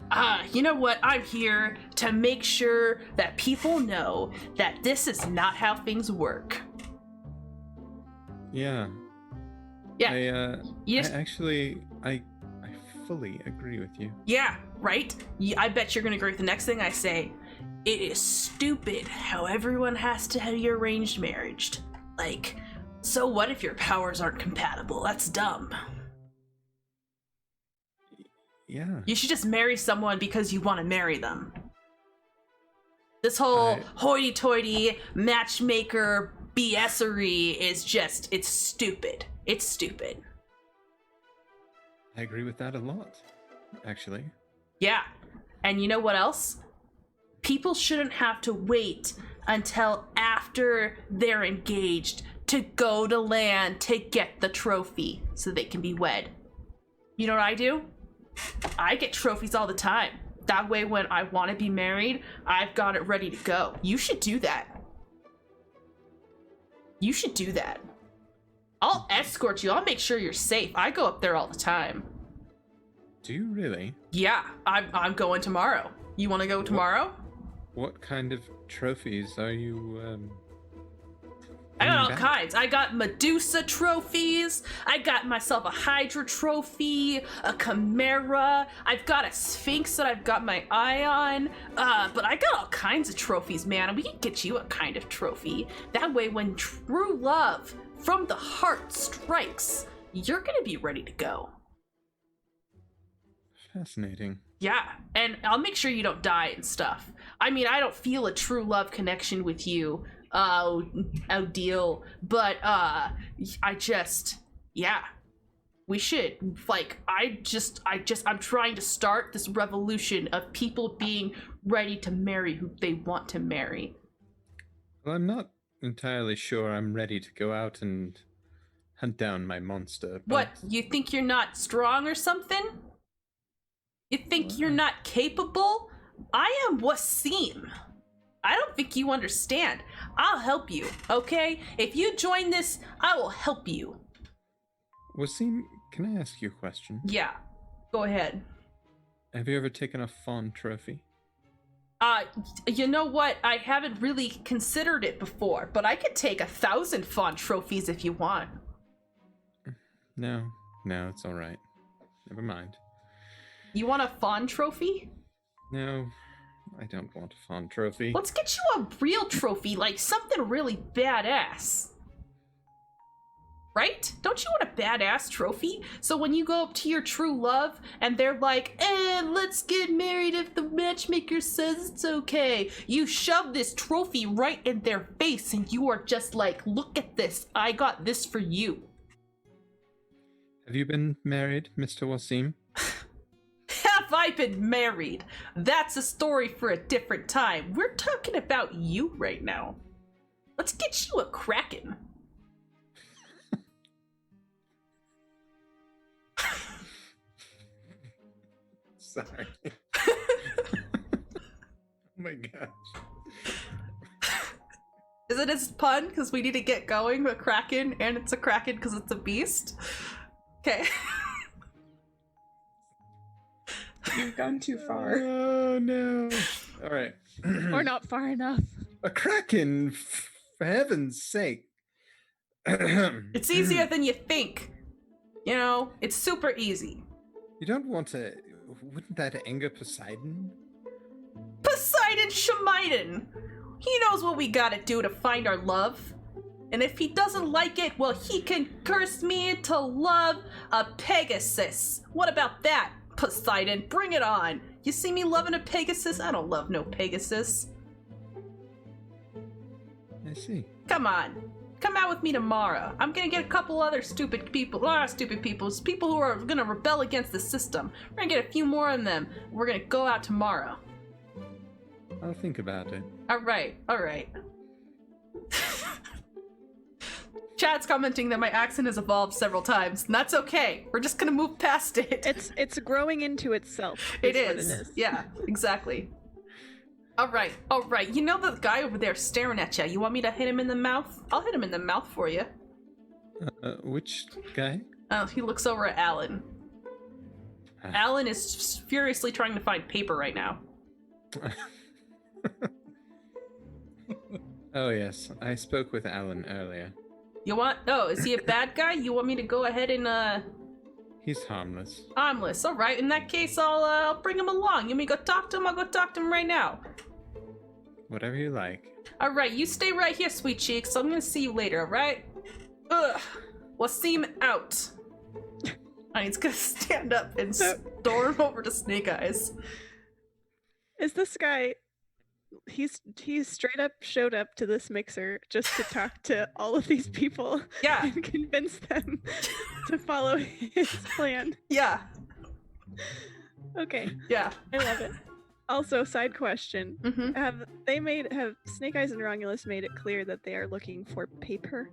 You know what? I'm here to make sure that people know that this is not how things work. Yeah. I fully agree with you. Yeah, right? I bet you're gonna agree with the next thing I say. It is stupid how everyone has to be arranged marriage. Like, so what if your powers aren't compatible? That's dumb. Yeah. You should just marry someone because you want to marry them. This whole hoity-toity matchmaker BS-ery is just, it's stupid. It's stupid. I agree with that a lot, actually. Yeah. And you know what else? People shouldn't have to wait until after they're engaged to go to land to get the trophy so they can be wed. You know what I do? I get trophies all the time. That way when I want to be married, I've got it ready to go. You should do that. You should do that. I'll escort you. I'll make sure you're safe. I go up there all the time. Do you really? Yeah, I'm going tomorrow. You want to go tomorrow? What kind of trophies are you I got all Okay. kinds. I got Medusa trophies. I got myself a Hydra trophy, a Chimera. I've got a Sphinx that I've got my eye on. But I got all kinds of trophies, man. And we can get you a kind of trophy. That way, when true love from the heart strikes, you're gonna be ready to go. Fascinating. Yeah, and I'll make sure you don't die and stuff. I mean, I don't feel a true love connection with you. Deal. But, yeah. We should, like, I'm trying to start this revolution of people being ready to marry who they want to marry. Well, I'm not entirely sure I'm ready to go out and hunt down my monster. What, you think you're not strong or something? You think you're not capable? I am Wasim. I don't think you understand. I'll help you, okay? If you join this, I will help you. Wasim, can I ask you a question? Yeah, go ahead. Have you ever taken a fawn trophy? You know what? I haven't really considered it before, but I could take 1,000 fawn trophies if you want. No, it's all right. Never mind. You want a fawn trophy? No, I don't want a fawn trophy. Let's get you a real trophy, like something really badass. Right? Don't you want a badass trophy? So when you go up to your true love and they're like, let's get married if the matchmaker says it's okay. You shove this trophy right in their face and you are just like, look at this. I got this for you. Have you been married, Mr. Wasim? Have I been married? That's a story for a different time. We're talking about you right now. Let's get you a kraken. Sorry. Oh my gosh. Is it a pun? Because we need to get going. A kraken, and it's a kraken because it's a beast. Okay. You've gone too far. Oh no. All right. Or not far enough. A kraken, for heaven's sake. It's easier than you think. You know, it's super easy. You don't want to... Wouldn't that anger Poseidon? Poseidon Shemiden! He knows what we gotta do to find our love. And if he doesn't like it, well, he can curse me into love a Pegasus. What about that, Poseidon? Bring it on. You see me loving a Pegasus? I don't love no Pegasus. I see. Come on. Come out with me tomorrow. I'm gonna get a couple other stupid people, people who are gonna rebel against the system. We're gonna get a few more of them. We're gonna go out tomorrow. I'll think about it. Alright. Chad's commenting that my accent has evolved several times, and that's okay. We're just gonna move past it. It's growing into itself. It what is. Yeah, exactly. Alright. You know the guy over there staring at you. You want me to hit him in the mouth? I'll hit him in the mouth for you. Which guy? Oh, he looks over at Alan. Alan is furiously trying to find paper right now. Oh yes, I spoke with Alan earlier. You want... Oh, is he a bad guy? You want me to go ahead and, He's harmless. Harmless. Alright, in that case, I'll bring him along. You want me to go talk to him? I'll go talk to him right now. Whatever you like. Alright, you stay right here, sweet cheeks. I'm gonna see you later, alright? Ugh. Wasim out. And he's gonna stand up and storm over to Snake Eyes. Is this guy? He's straight up showed up to this mixer just to talk to all of these people. Yeah. And convince them to follow his plan. Yeah. Okay. Yeah. I love it. Also, side question: Mm-hmm. Have Snake Eyes and Romulus made it clear that they are looking for paper?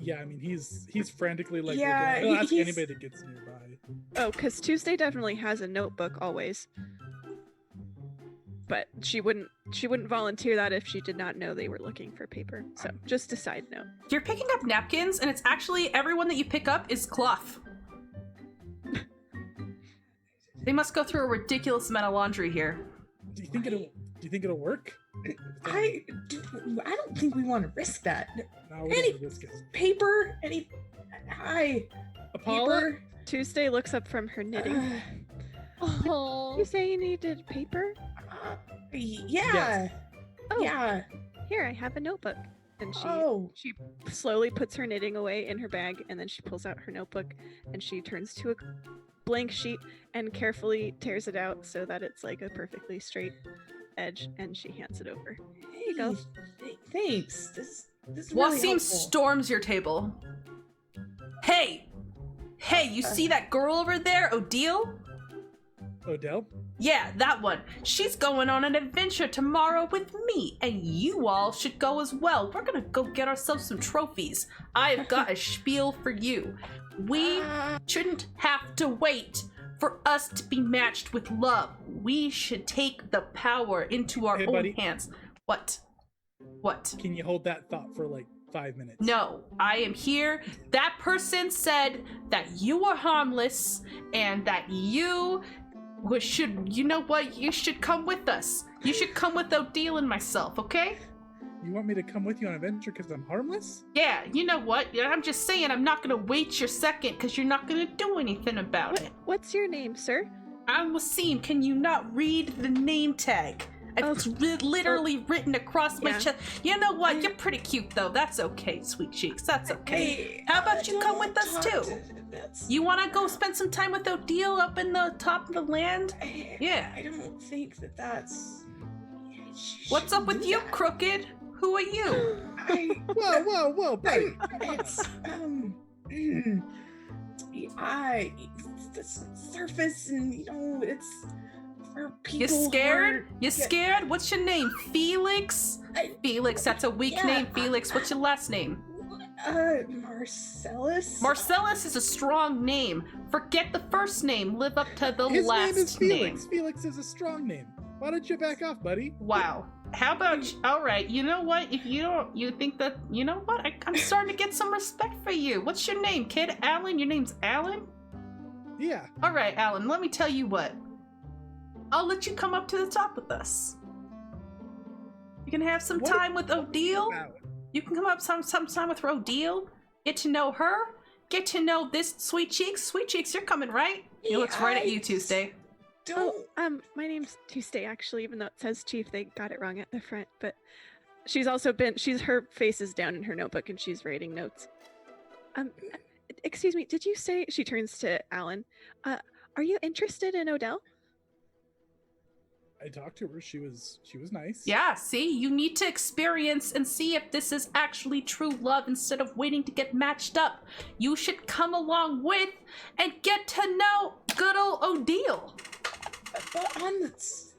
Yeah, I mean he's frantically like Yeah, looking, he'll ask he's- anybody that gets nearby. Oh, because Tuesday definitely has a notebook always. But she wouldn't volunteer that if she did not know they were looking for paper. So just a side note. You're picking up napkins, and it's actually everyone that you pick up is cloth. They must go through a ridiculous amount of laundry here. Do you think it'll work? I don't think we want to risk that. No, we Any don't risk it. paper? Any? Hi. Apollo? Paper? Tuesday looks up from her knitting. Oh. You say you needed paper? Yeah. Yes. Oh. Yeah. Here, I have a notebook. And she slowly puts her knitting away in her bag, and then she pulls out her notebook, and she turns to a blank sheet and carefully tears it out so that it's like a perfectly straight edge, and she hands it over. Here you go. Thanks. This is really Wasim helpful. storms your table. Hey, you see that girl over there, Odile? Odell? Yeah, that one. She's going on an adventure tomorrow with me, and you all should go as well. We're gonna go get ourselves some trophies. I've got a spiel for you. We shouldn't have to wait for us to be matched with love. We should take the power into our Hey, own buddy. hands. What? Can you hold that thought for like 5 minutes? No, I am here. That person said that you were harmless and that you you know what? You should come with us. You should come with Odile and myself, okay? You want me to come with you on an adventure because I'm harmless? Yeah, you know what? I'm just saying I'm not gonna wait your second because you're not gonna do anything about it. What's your name, sir? I'm Wasim. Can you not read the name tag? It's literally written across my yeah. chest. You know what? You're pretty cute though. That's okay, sweet cheeks. That's okay. Hey, How about I you don't come want with us to too? talk to- that's- You wanna go spend some time with Odile up in the top of the land? Yeah. I don't think that's. What's up with you, Crooked? Who are you? Whoa, buddy. It's the surface, and it's for people. You scared? who are- You scared? What's your name? Felix? Felix, that's a weak Yeah, name. Felix, what's your last name? Marcellus. Marcellus is a strong name. Forget the first name. Live up to the His last name is Felix. Felix is a strong name. Why don't you back off, buddy? Wow. How about all right? You know what? If you don't, you think that you know what? I'm starting to get some respect for you. What's your name, kid? Alan. Your name's Alan. Yeah. All right, Alan. Let me tell you what. I'll let you come up to the top with us. You can have some What time with Odile. Wow. You can come up some time with Odile. Get to know her. Get to know this Sweet Cheeks. Sweet Cheeks, you're coming, right? He looks right at you, Tuesday. Don't. My name's Tuesday, actually, even though it says Chief, they got it wrong at the front, but her face is down in her notebook and she's writing notes. Excuse me, did you say, she turns to Alan, are you interested in Odell? I talked to her. She was nice. Yeah, see? You need to experience and see if this is actually true love instead of waiting to get matched up. You should come along with and get to know good old Odile. But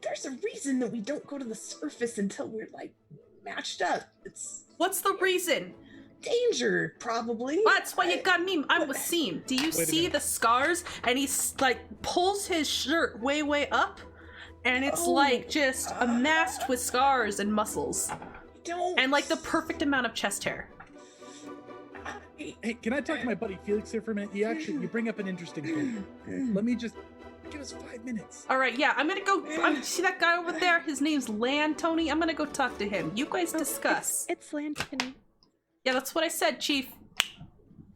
there's a reason that we don't go to the surface until we're matched up. It's What's the reason? danger, probably. That's why you got me. I'm Wasim. Do you Wait a see minute. the scars? And he's pulls his shirt way up, and it's just amassed with scars and muscles, Don't. and the perfect amount of chest hair. Hey, can I talk to my buddy Felix here for a minute? You bring up an interesting point. Let me just give us 5 minutes. All right, yeah, I'm gonna go. See that guy over there? His name's Lan Tony. I'm gonna go talk to him. You guys discuss. It's Lantern. Yeah, that's what I said, Chief.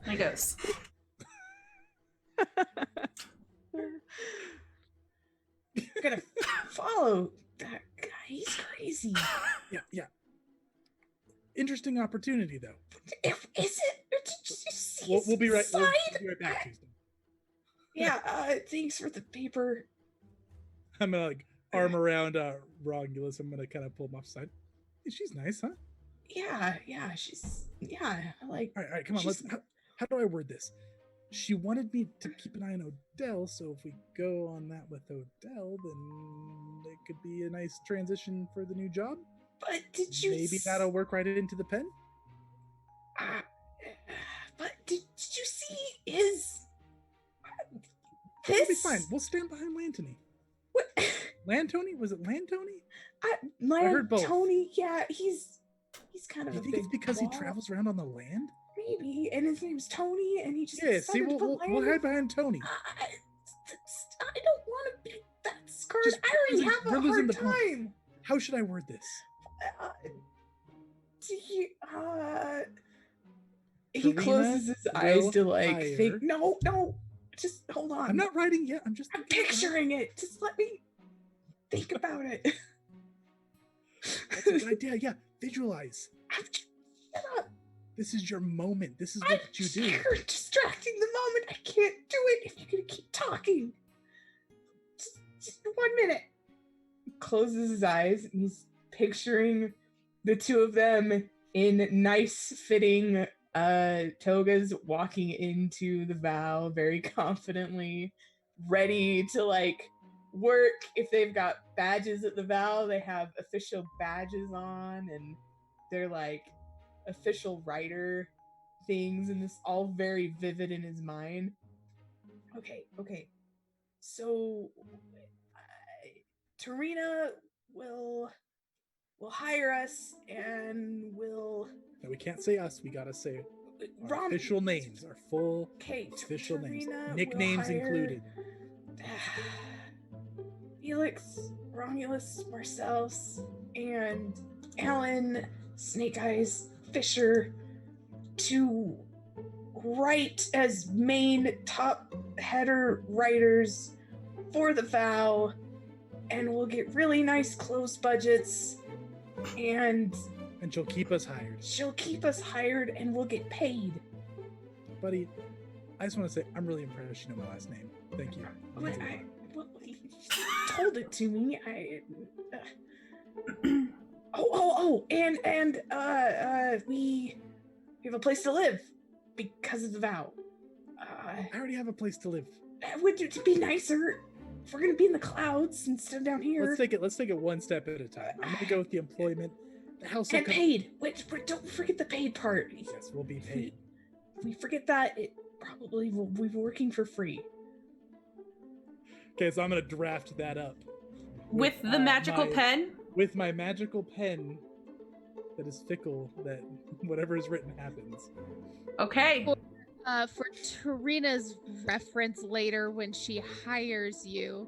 There he goes. You're gonna follow that guy. He's crazy. Yeah. Interesting opportunity, though. Is it? Did you see We'll be right. his We'll side? be right back, Tuesday. Yeah. Thanks for the paper. I'm gonna arm around Romulus. I'm gonna kind of pull him off the side. Hey, she's nice, huh? Yeah. She's. Yeah. I like. All right, come on. She's- How do I word this? She wanted me to keep an eye on Odell, so if we go on that with Odell, then it could be a nice transition for the new job. But did you? Maybe that'll work right into the pen. But did you see his? It'll be This. fine. We'll stand behind Lantony. What? Lantony? Was it Lantony? Land both. Tony. Yeah, he's kind of Do you a think big it's because ball. he travels around on the land? Maybe, and his name's Tony, and he just Yeah, see, decided to we'll put hide land. behind Tony. I don't want to be that scared. Just- I already have we're a losing hard the point. time. How should I word this? He Karina closes his eyes will to like hire- think. No, just hold on. I'm not writing yet. I'm I'm picturing it. Just let me think about it. That's a good idea. Yeah, visualize. Shut up. This is your moment. This is what you do. You're distracting the moment. I can't do it if you're gonna keep talking. Just 1 minute. He closes his eyes and he's picturing the two of them in nice fitting togas walking into the vow very confidently, ready to like work. If they've got badges at the vow, they have official badges on, and they're like official writer things, and this all very vivid in his mind. Okay. So Tarina will hire us, and will. No, we can't say us. We gotta say our Rom- official names, our full Okay, official names, Tarina will nicknames hire included. Felix, Romulus, Marcellus, and Alan, Snake Eyes, Fisher to write as main top header writers for the vow, and we'll get really nice close budgets, and And she'll keep us hired. she'll keep us hired, and we'll get paid. Buddy, I just want to say I'm really impressed you know my last name. Thank you. Well, you told it to me. And we have a place to live because of the vow. I already have a place to live. Would it be nicer if we're gonna be in the clouds instead of down here? Let's take it one step at a time. I'm gonna go with the employment. The house will And paid. Which, don't forget the paid part. Yes, we'll be paid. If we forget that, it probably will be working for free. Okay, so I'm gonna draft that up With the magical pen? with my magical pen that is fickle, that whatever is written happens. Okay. For Tarina's reference later when she hires you,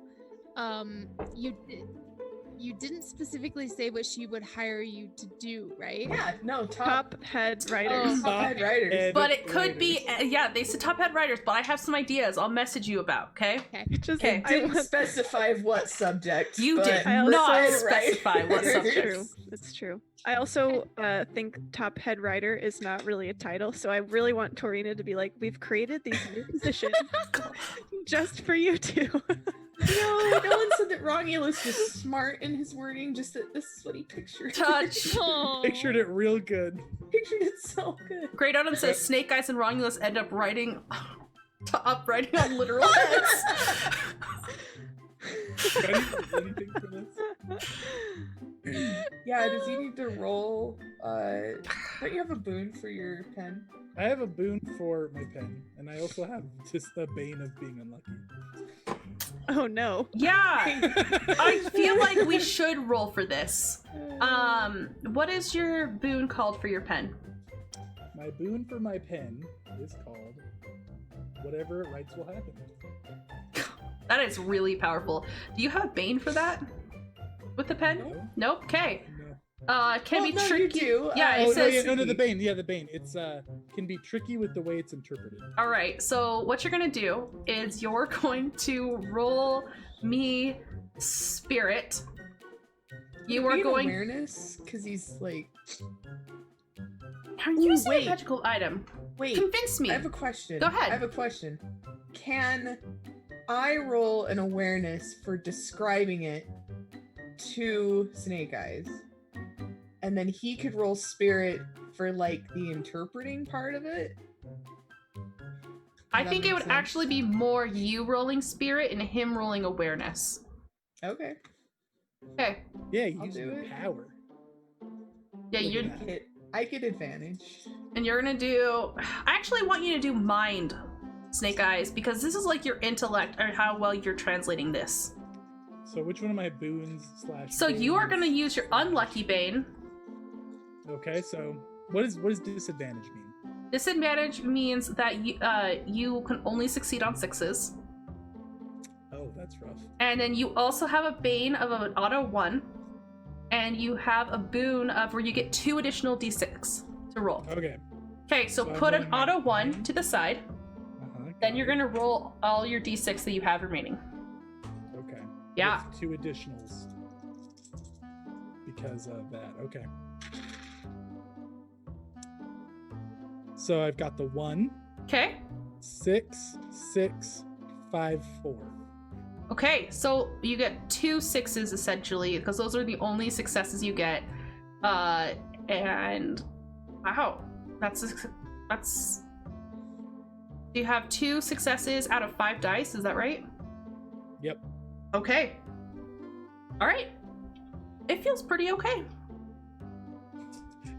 you didn't specifically say what she would hire you to do, right? Yeah, no, Top head writers. top head writers. head But it could be, writers. yeah, they said top head writers, but I have some ideas I'll message you about, okay? Just Okay. I didn't specify what subject. You but did I also not said, right? specify what It's subject. true. It's true. I also think top head writer is not really a title, so I really want Torina to be like, we've created these new positions just for you two. No one said that Romulus was smart in his wording, just that this is what he pictured. Touch. Aw. Pictured it real good. Pictured it so good. Great Autumn says Snake Eyes and Romulus end up writing on literal heads. Do I need to do anything for this? Yeah, does he need to roll? Don't you have a boon for your pen? I have a boon for my pen, and I also have just the bane of being unlucky. Oh no. Yeah, I feel like we should roll for this. What is your boon called for your pen? My boon for my pen is called Whatever It Writes Will Happen. That is really powerful. Do you have a bane for that? With the pen? No. Nope. Okay. No. It can Well, be no, you tricky. do. Yeah, Oh, it no, says. yeah, The bane. Yeah, the bane. It's can be tricky with the way it's interpreted. All right. So what you're gonna do is you're going to roll me spirit. You are Gain going. awareness because he's like. I'm using a wait. magical item. Wait, Convince me. I have a question. Go ahead. I have a question. Can I roll an awareness for describing it to Snake Eyes? And then he could roll spirit for like the interpreting part of it? I That think it makes would sense. actually be more you rolling spirit and him rolling awareness. Okay. Okay. Yeah, you I'll use do your it. power. Yeah, Look you're at that. I get advantage. and you're gonna do. I actually want you to do mind, Snake Eyes, because this is like your intellect or how well you're translating this. So which one of my boons slash? So you are banes- gonna use your unlucky bane. Okay, so what does disadvantage mean? Disadvantage means that you can only succeed on 6s. Oh, that's rough. And then you also have a bane of an auto 1. and you have a boon of where you get 2 additional d6 to roll. Okay. Okay, so So I'm put an rolling my auto 1 1. to the side. Got Then you're it. gonna roll all your d6 that you have remaining. Okay. Yeah. With 2 additionals. Because of that. Okay. So I've got the 1, Okay. 6, 6, 5, 4. Okay, so you get 2 6s essentially, because those are the only successes you get. And wow, that's. You have 2 successes out of 5 dice. Is that right? Yep. Okay. All right. It feels pretty okay.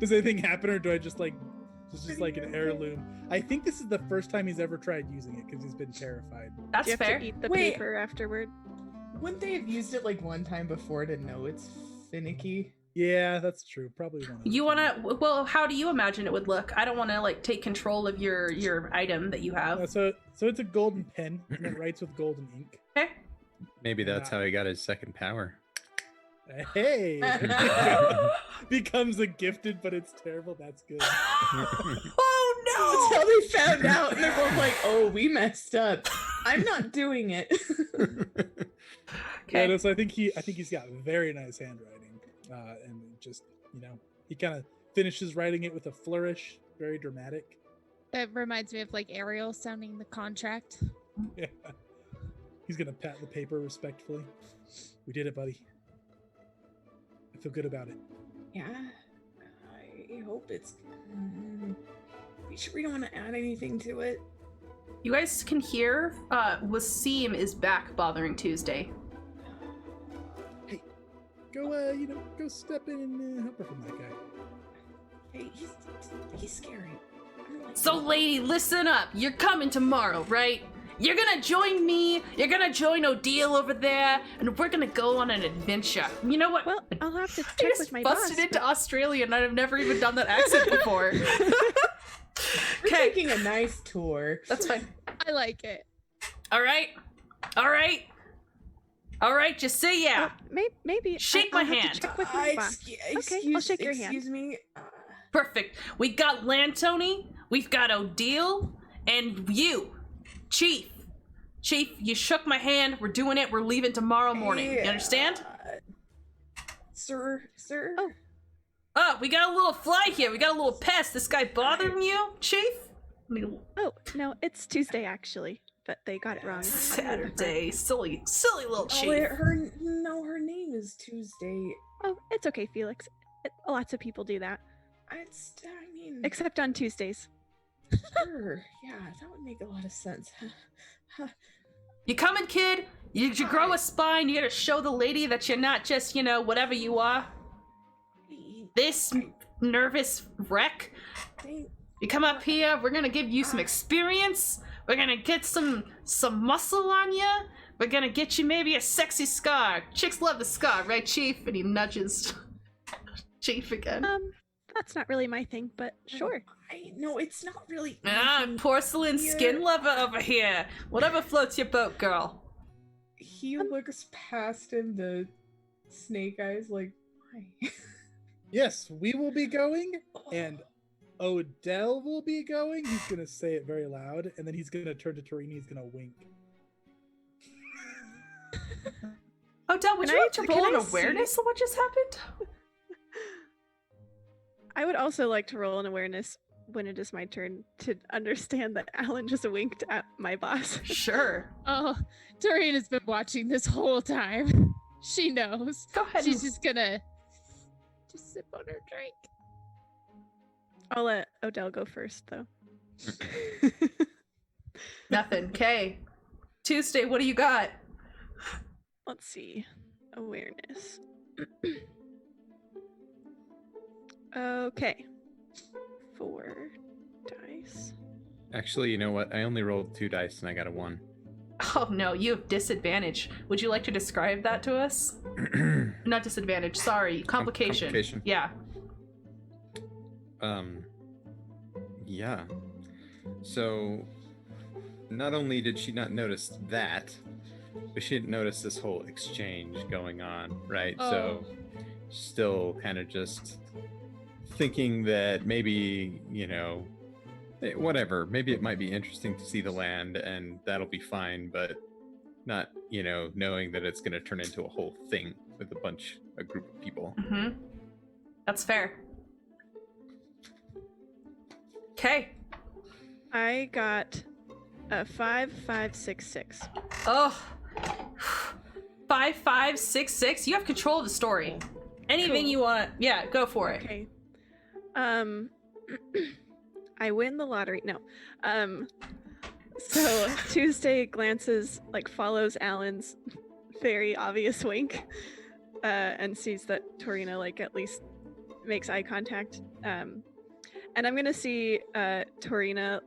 Does anything happen, or do I just like, it's just like an heirloom? I think this is the first time he's ever tried using it because he's been terrified. That's Do you have fair. to eat the Wait. paper afterward? Wouldn't they have used it like one time before to know it's finicky? Yeah, that's true. Probably one. You wanna? Well, how do you imagine it would look? I don't want to like take control of your item that you have. So it's a golden pen, and it writes with golden ink. Okay. Maybe that's how he got his second power. Hey, becomes a gifted, but it's terrible. That's good. Oh That's how they found out, and they're both like, "Oh, we messed up. I'm not doing it." Yeah, Okay. no, so I think he's got very nice handwriting, and just he kind of finishes writing it with a flourish, very dramatic. That reminds me of like Ariel sounding the contract. Yeah. He's gonna pat the paper respectfully. We did it, buddy. I feel good about it. Yeah, I hope it's. You sure we don't want to add anything to it? You guys can hear Wasim is back bothering Tuesday. Go, go step in and help her from that guy. Hey, he's scary. I don't like So, him. lady, listen up. You're coming tomorrow, right? You're gonna join me. You're gonna join Odile over there, and we're gonna go on an adventure. You know what? Well, I'll have to I check just with my busted boss. into Australia, and I've never even done that accent before. We're Okay, taking a nice tour. that's fine. I like it. All right, just say yeah. Maybe Shake I'll my have to hand. check with my boss. I'll shake your hand. Excuse me. Perfect. We got Lantoni, we've got Odile, and you, Chief. Chief, you shook my hand. We're doing it. We're leaving tomorrow morning. You understand? Sir. Oh. Oh, we got a little fly here. We got a little pest. This guy bothering you, Chief? Oh, no, it's Tuesday actually, but they got it wrong. Saturday. Silly little Chief. Her name is Tuesday. Oh, it's okay, Felix. Lots of people do that, I mean, except on Tuesdays. sure. Yeah, that would make a lot of sense. You coming, kid? You grow a spine. You gotta show the lady that you're not just, whatever you are. This nervous wreck. You come up here. We're gonna give you some experience. We're gonna get some muscle on you. We're gonna get you maybe a sexy scar. Chicks love the scar, right, Chief? And he nudges Chief again. That's not really my thing, but sure. No, it's not really. Porcelain skin lover over here. Whatever floats your boat, girl. He looks past him, the snake eyes, like, why? Yes, we will be going, and Odell will be going. He's gonna say it very loud, and then he's gonna turn to Torini. He's gonna wink. Odell, would Can you I- like to can roll I an see- awareness of what just happened? I would also like to roll an awareness when it is my turn to understand that Alan just winked at my boss. Sure. Oh, Doreen has been watching this whole time. She knows. Go ahead. She's just gonna sip on her drink. I'll let Odell go first, though. Nothing. Okay. Tuesday, what do you got? Let's see. Awareness. Okay. 4 dice. Actually, you know what? I only rolled 2 dice and I got a 1. Oh no, you have disadvantage. Would you like to describe that to us? Not disadvantage, sorry. Complication. Complication. Yeah. Yeah. So, not only did she not notice that, but she didn't notice this whole exchange going on, right? So, still kind of just thinking that maybe, whatever, maybe it might be interesting to see the land and that'll be fine, but not, knowing that it's going to turn into a whole thing with a group of people. Mm-hmm. That's fair. Okay. I got a 5566. Oh. 5566. You have control of the story. Anything Cool. you want. Yeah, go for it. Okay. I win the lottery. No. So Tuesday follows Alan's very obvious wink, and sees that Torina at least makes eye contact. And I'm gonna see Torina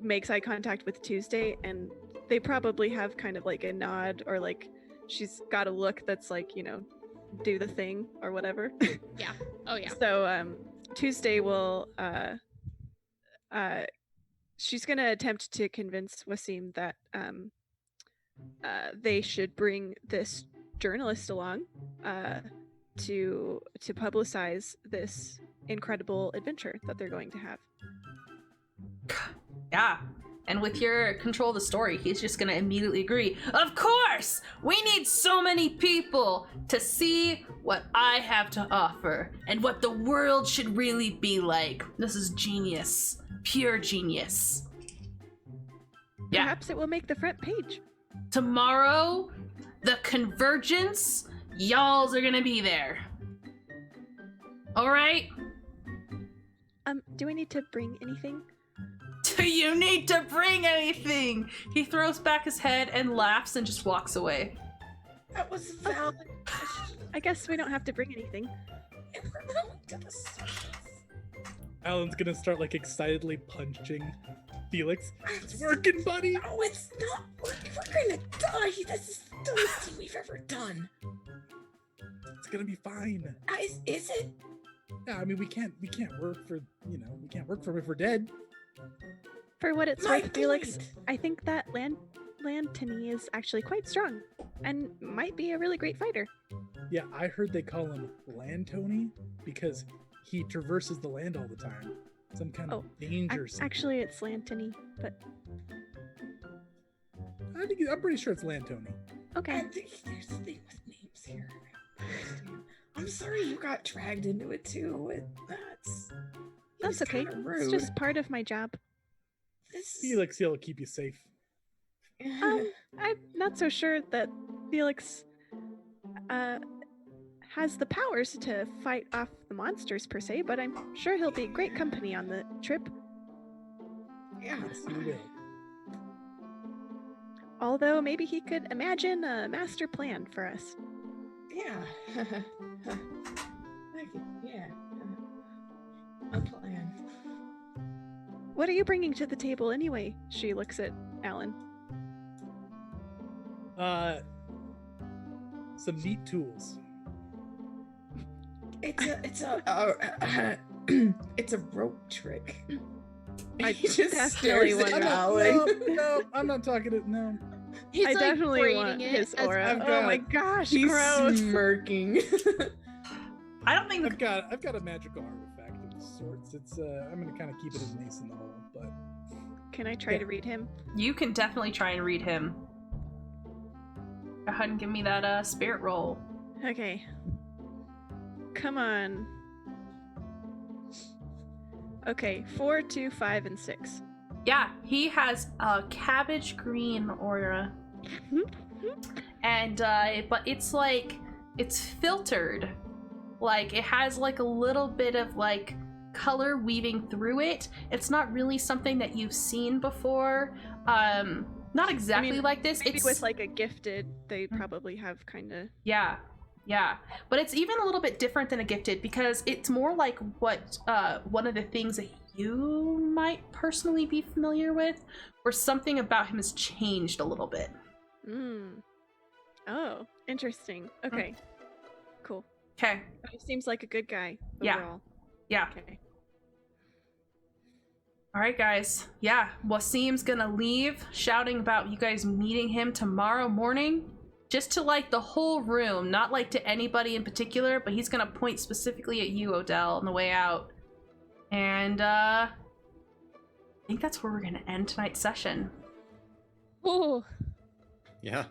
makes eye contact with Tuesday, and they probably have kind of a nod, or she's got a look that's do the thing or whatever. Yeah. Oh yeah. So Tuesday will she's gonna attempt to convince Wasim that they should bring this journalist along to publicize this incredible adventure that they're going to have. Yeah. And with your control of the story, he's just gonna immediately agree. Of course! We need so many people to see what I have to offer and what the world should really be like. This is genius. Pure genius. Yeah. Perhaps it will make the front page. Tomorrow, the convergence, y'alls are gonna be there. Alright? Do I need to bring anything? Do you need to bring anything? He throws back his head and laughs and just walks away. That was valid. I guess we don't have to bring anything. Alan's gonna start excitedly punching Felix. It's working, buddy. No, it's not working. We're gonna die. This is the dumbest thing we've ever done. It's gonna be fine. Is it? Yeah, I mean we can't work for we can't work for him if we're dead. For what it's My worth, Felix, point. I think that Lantini is actually quite strong and might be a really great fighter. Yeah, I heard they call him Land Tony because he traverses the land all the time. Some kind of danger. Actually, it's Lantini, but I'm pretty sure it's Land Tony. okay. I think there's a thing with names here. I'm sorry you got dragged into it too. That's okay. Rude. It's just part of my job. Felix, he'll keep you safe. I'm not so sure that Felix has the powers to fight off the monsters per se, but I'm sure he'll be great company on the trip. Yeah. Yes, you will. Although maybe he could imagine a master plan for us. Yeah. Yeah. A plan. What are you bringing to the table anyway? She looks at Alan. Some neat tools. It's a rope trick. I He just definitely stares want at to- Alan. No, I'm not talking to no. He's I definitely braiding want it his as- aura. I've Oh got- my gosh, He's gross. smirking. I don't think I've got a magical artifact of sorts. It's I'm gonna kind of keep it as an ace in the hole, but Can I try Yeah. to read him? you can definitely try and read him. Go ahead and give me that spirit roll. Okay. Come on. Okay, 4, 2, 5, and 6. Yeah, he has a cabbage green aura. And but it's filtered. It has a little bit of color weaving through it. It's not really something that you've seen before. Not exactly like this. Maybe It's with a gifted, they probably have kind of. yeah. But it's even a little bit different than a gifted because it's more like what one of the things that you might personally be familiar with, or something about him has changed a little bit. Oh, interesting. Okay. Cool. Okay. He seems like a good guy Yeah. overall. Yeah. Okay. All right, guys. Yeah, Wasim's gonna leave, shouting about you guys meeting him tomorrow morning. just to like the whole room, not like to anybody in particular, but he's gonna point specifically at you, Odell, on the way out. And I think that's where we're gonna end tonight's session. Oh, Yeah.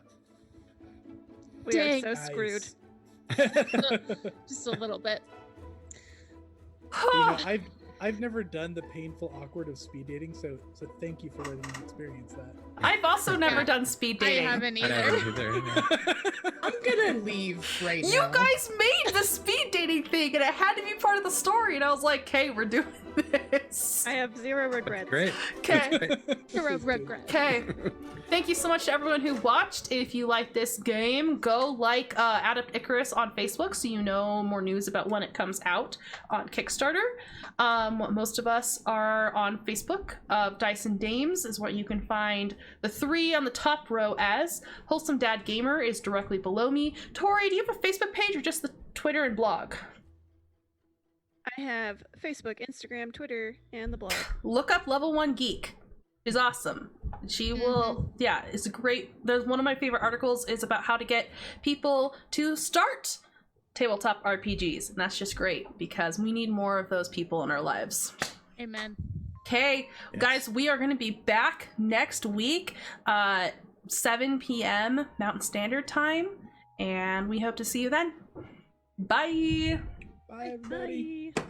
We Dang. are so screwed. just a little bit. I've never done the painful awkward of speed dating, so thank you for letting me experience that. I've also never Yeah. done speed I dating. haven't I either. haven't either. Yeah. I'm gonna leave right You now. guys made the speed dating thing, and it had to be part of the story. And I was like, "Okay, we're doing this." I have zero regrets. Great. Okay. Zero regret. Okay. Thank you so much to everyone who watched. If you like this game, go like Adept Icarus on Facebook so you know more news about when it comes out on Kickstarter. Most of us are on Facebook. Dice and Dames is what you can find the 3 on the top row as. Wholesome Dad Gamer is directly below me. Tori, do you have a Facebook page or just the Twitter and blog? I have Facebook, Instagram, Twitter, and the blog. Look up Level 1 Geek. She's awesome. She will, yeah, it's a great, there's one of my favorite articles is about how to get people to start tabletop RPGs. And that's just great because we need more of those people in our lives. Amen. Okay, Yes. guys, we are going to be back next week, 7 p.m. Mountain Standard Time. And we hope to see you then. Bye. Bye, everybody. Bye.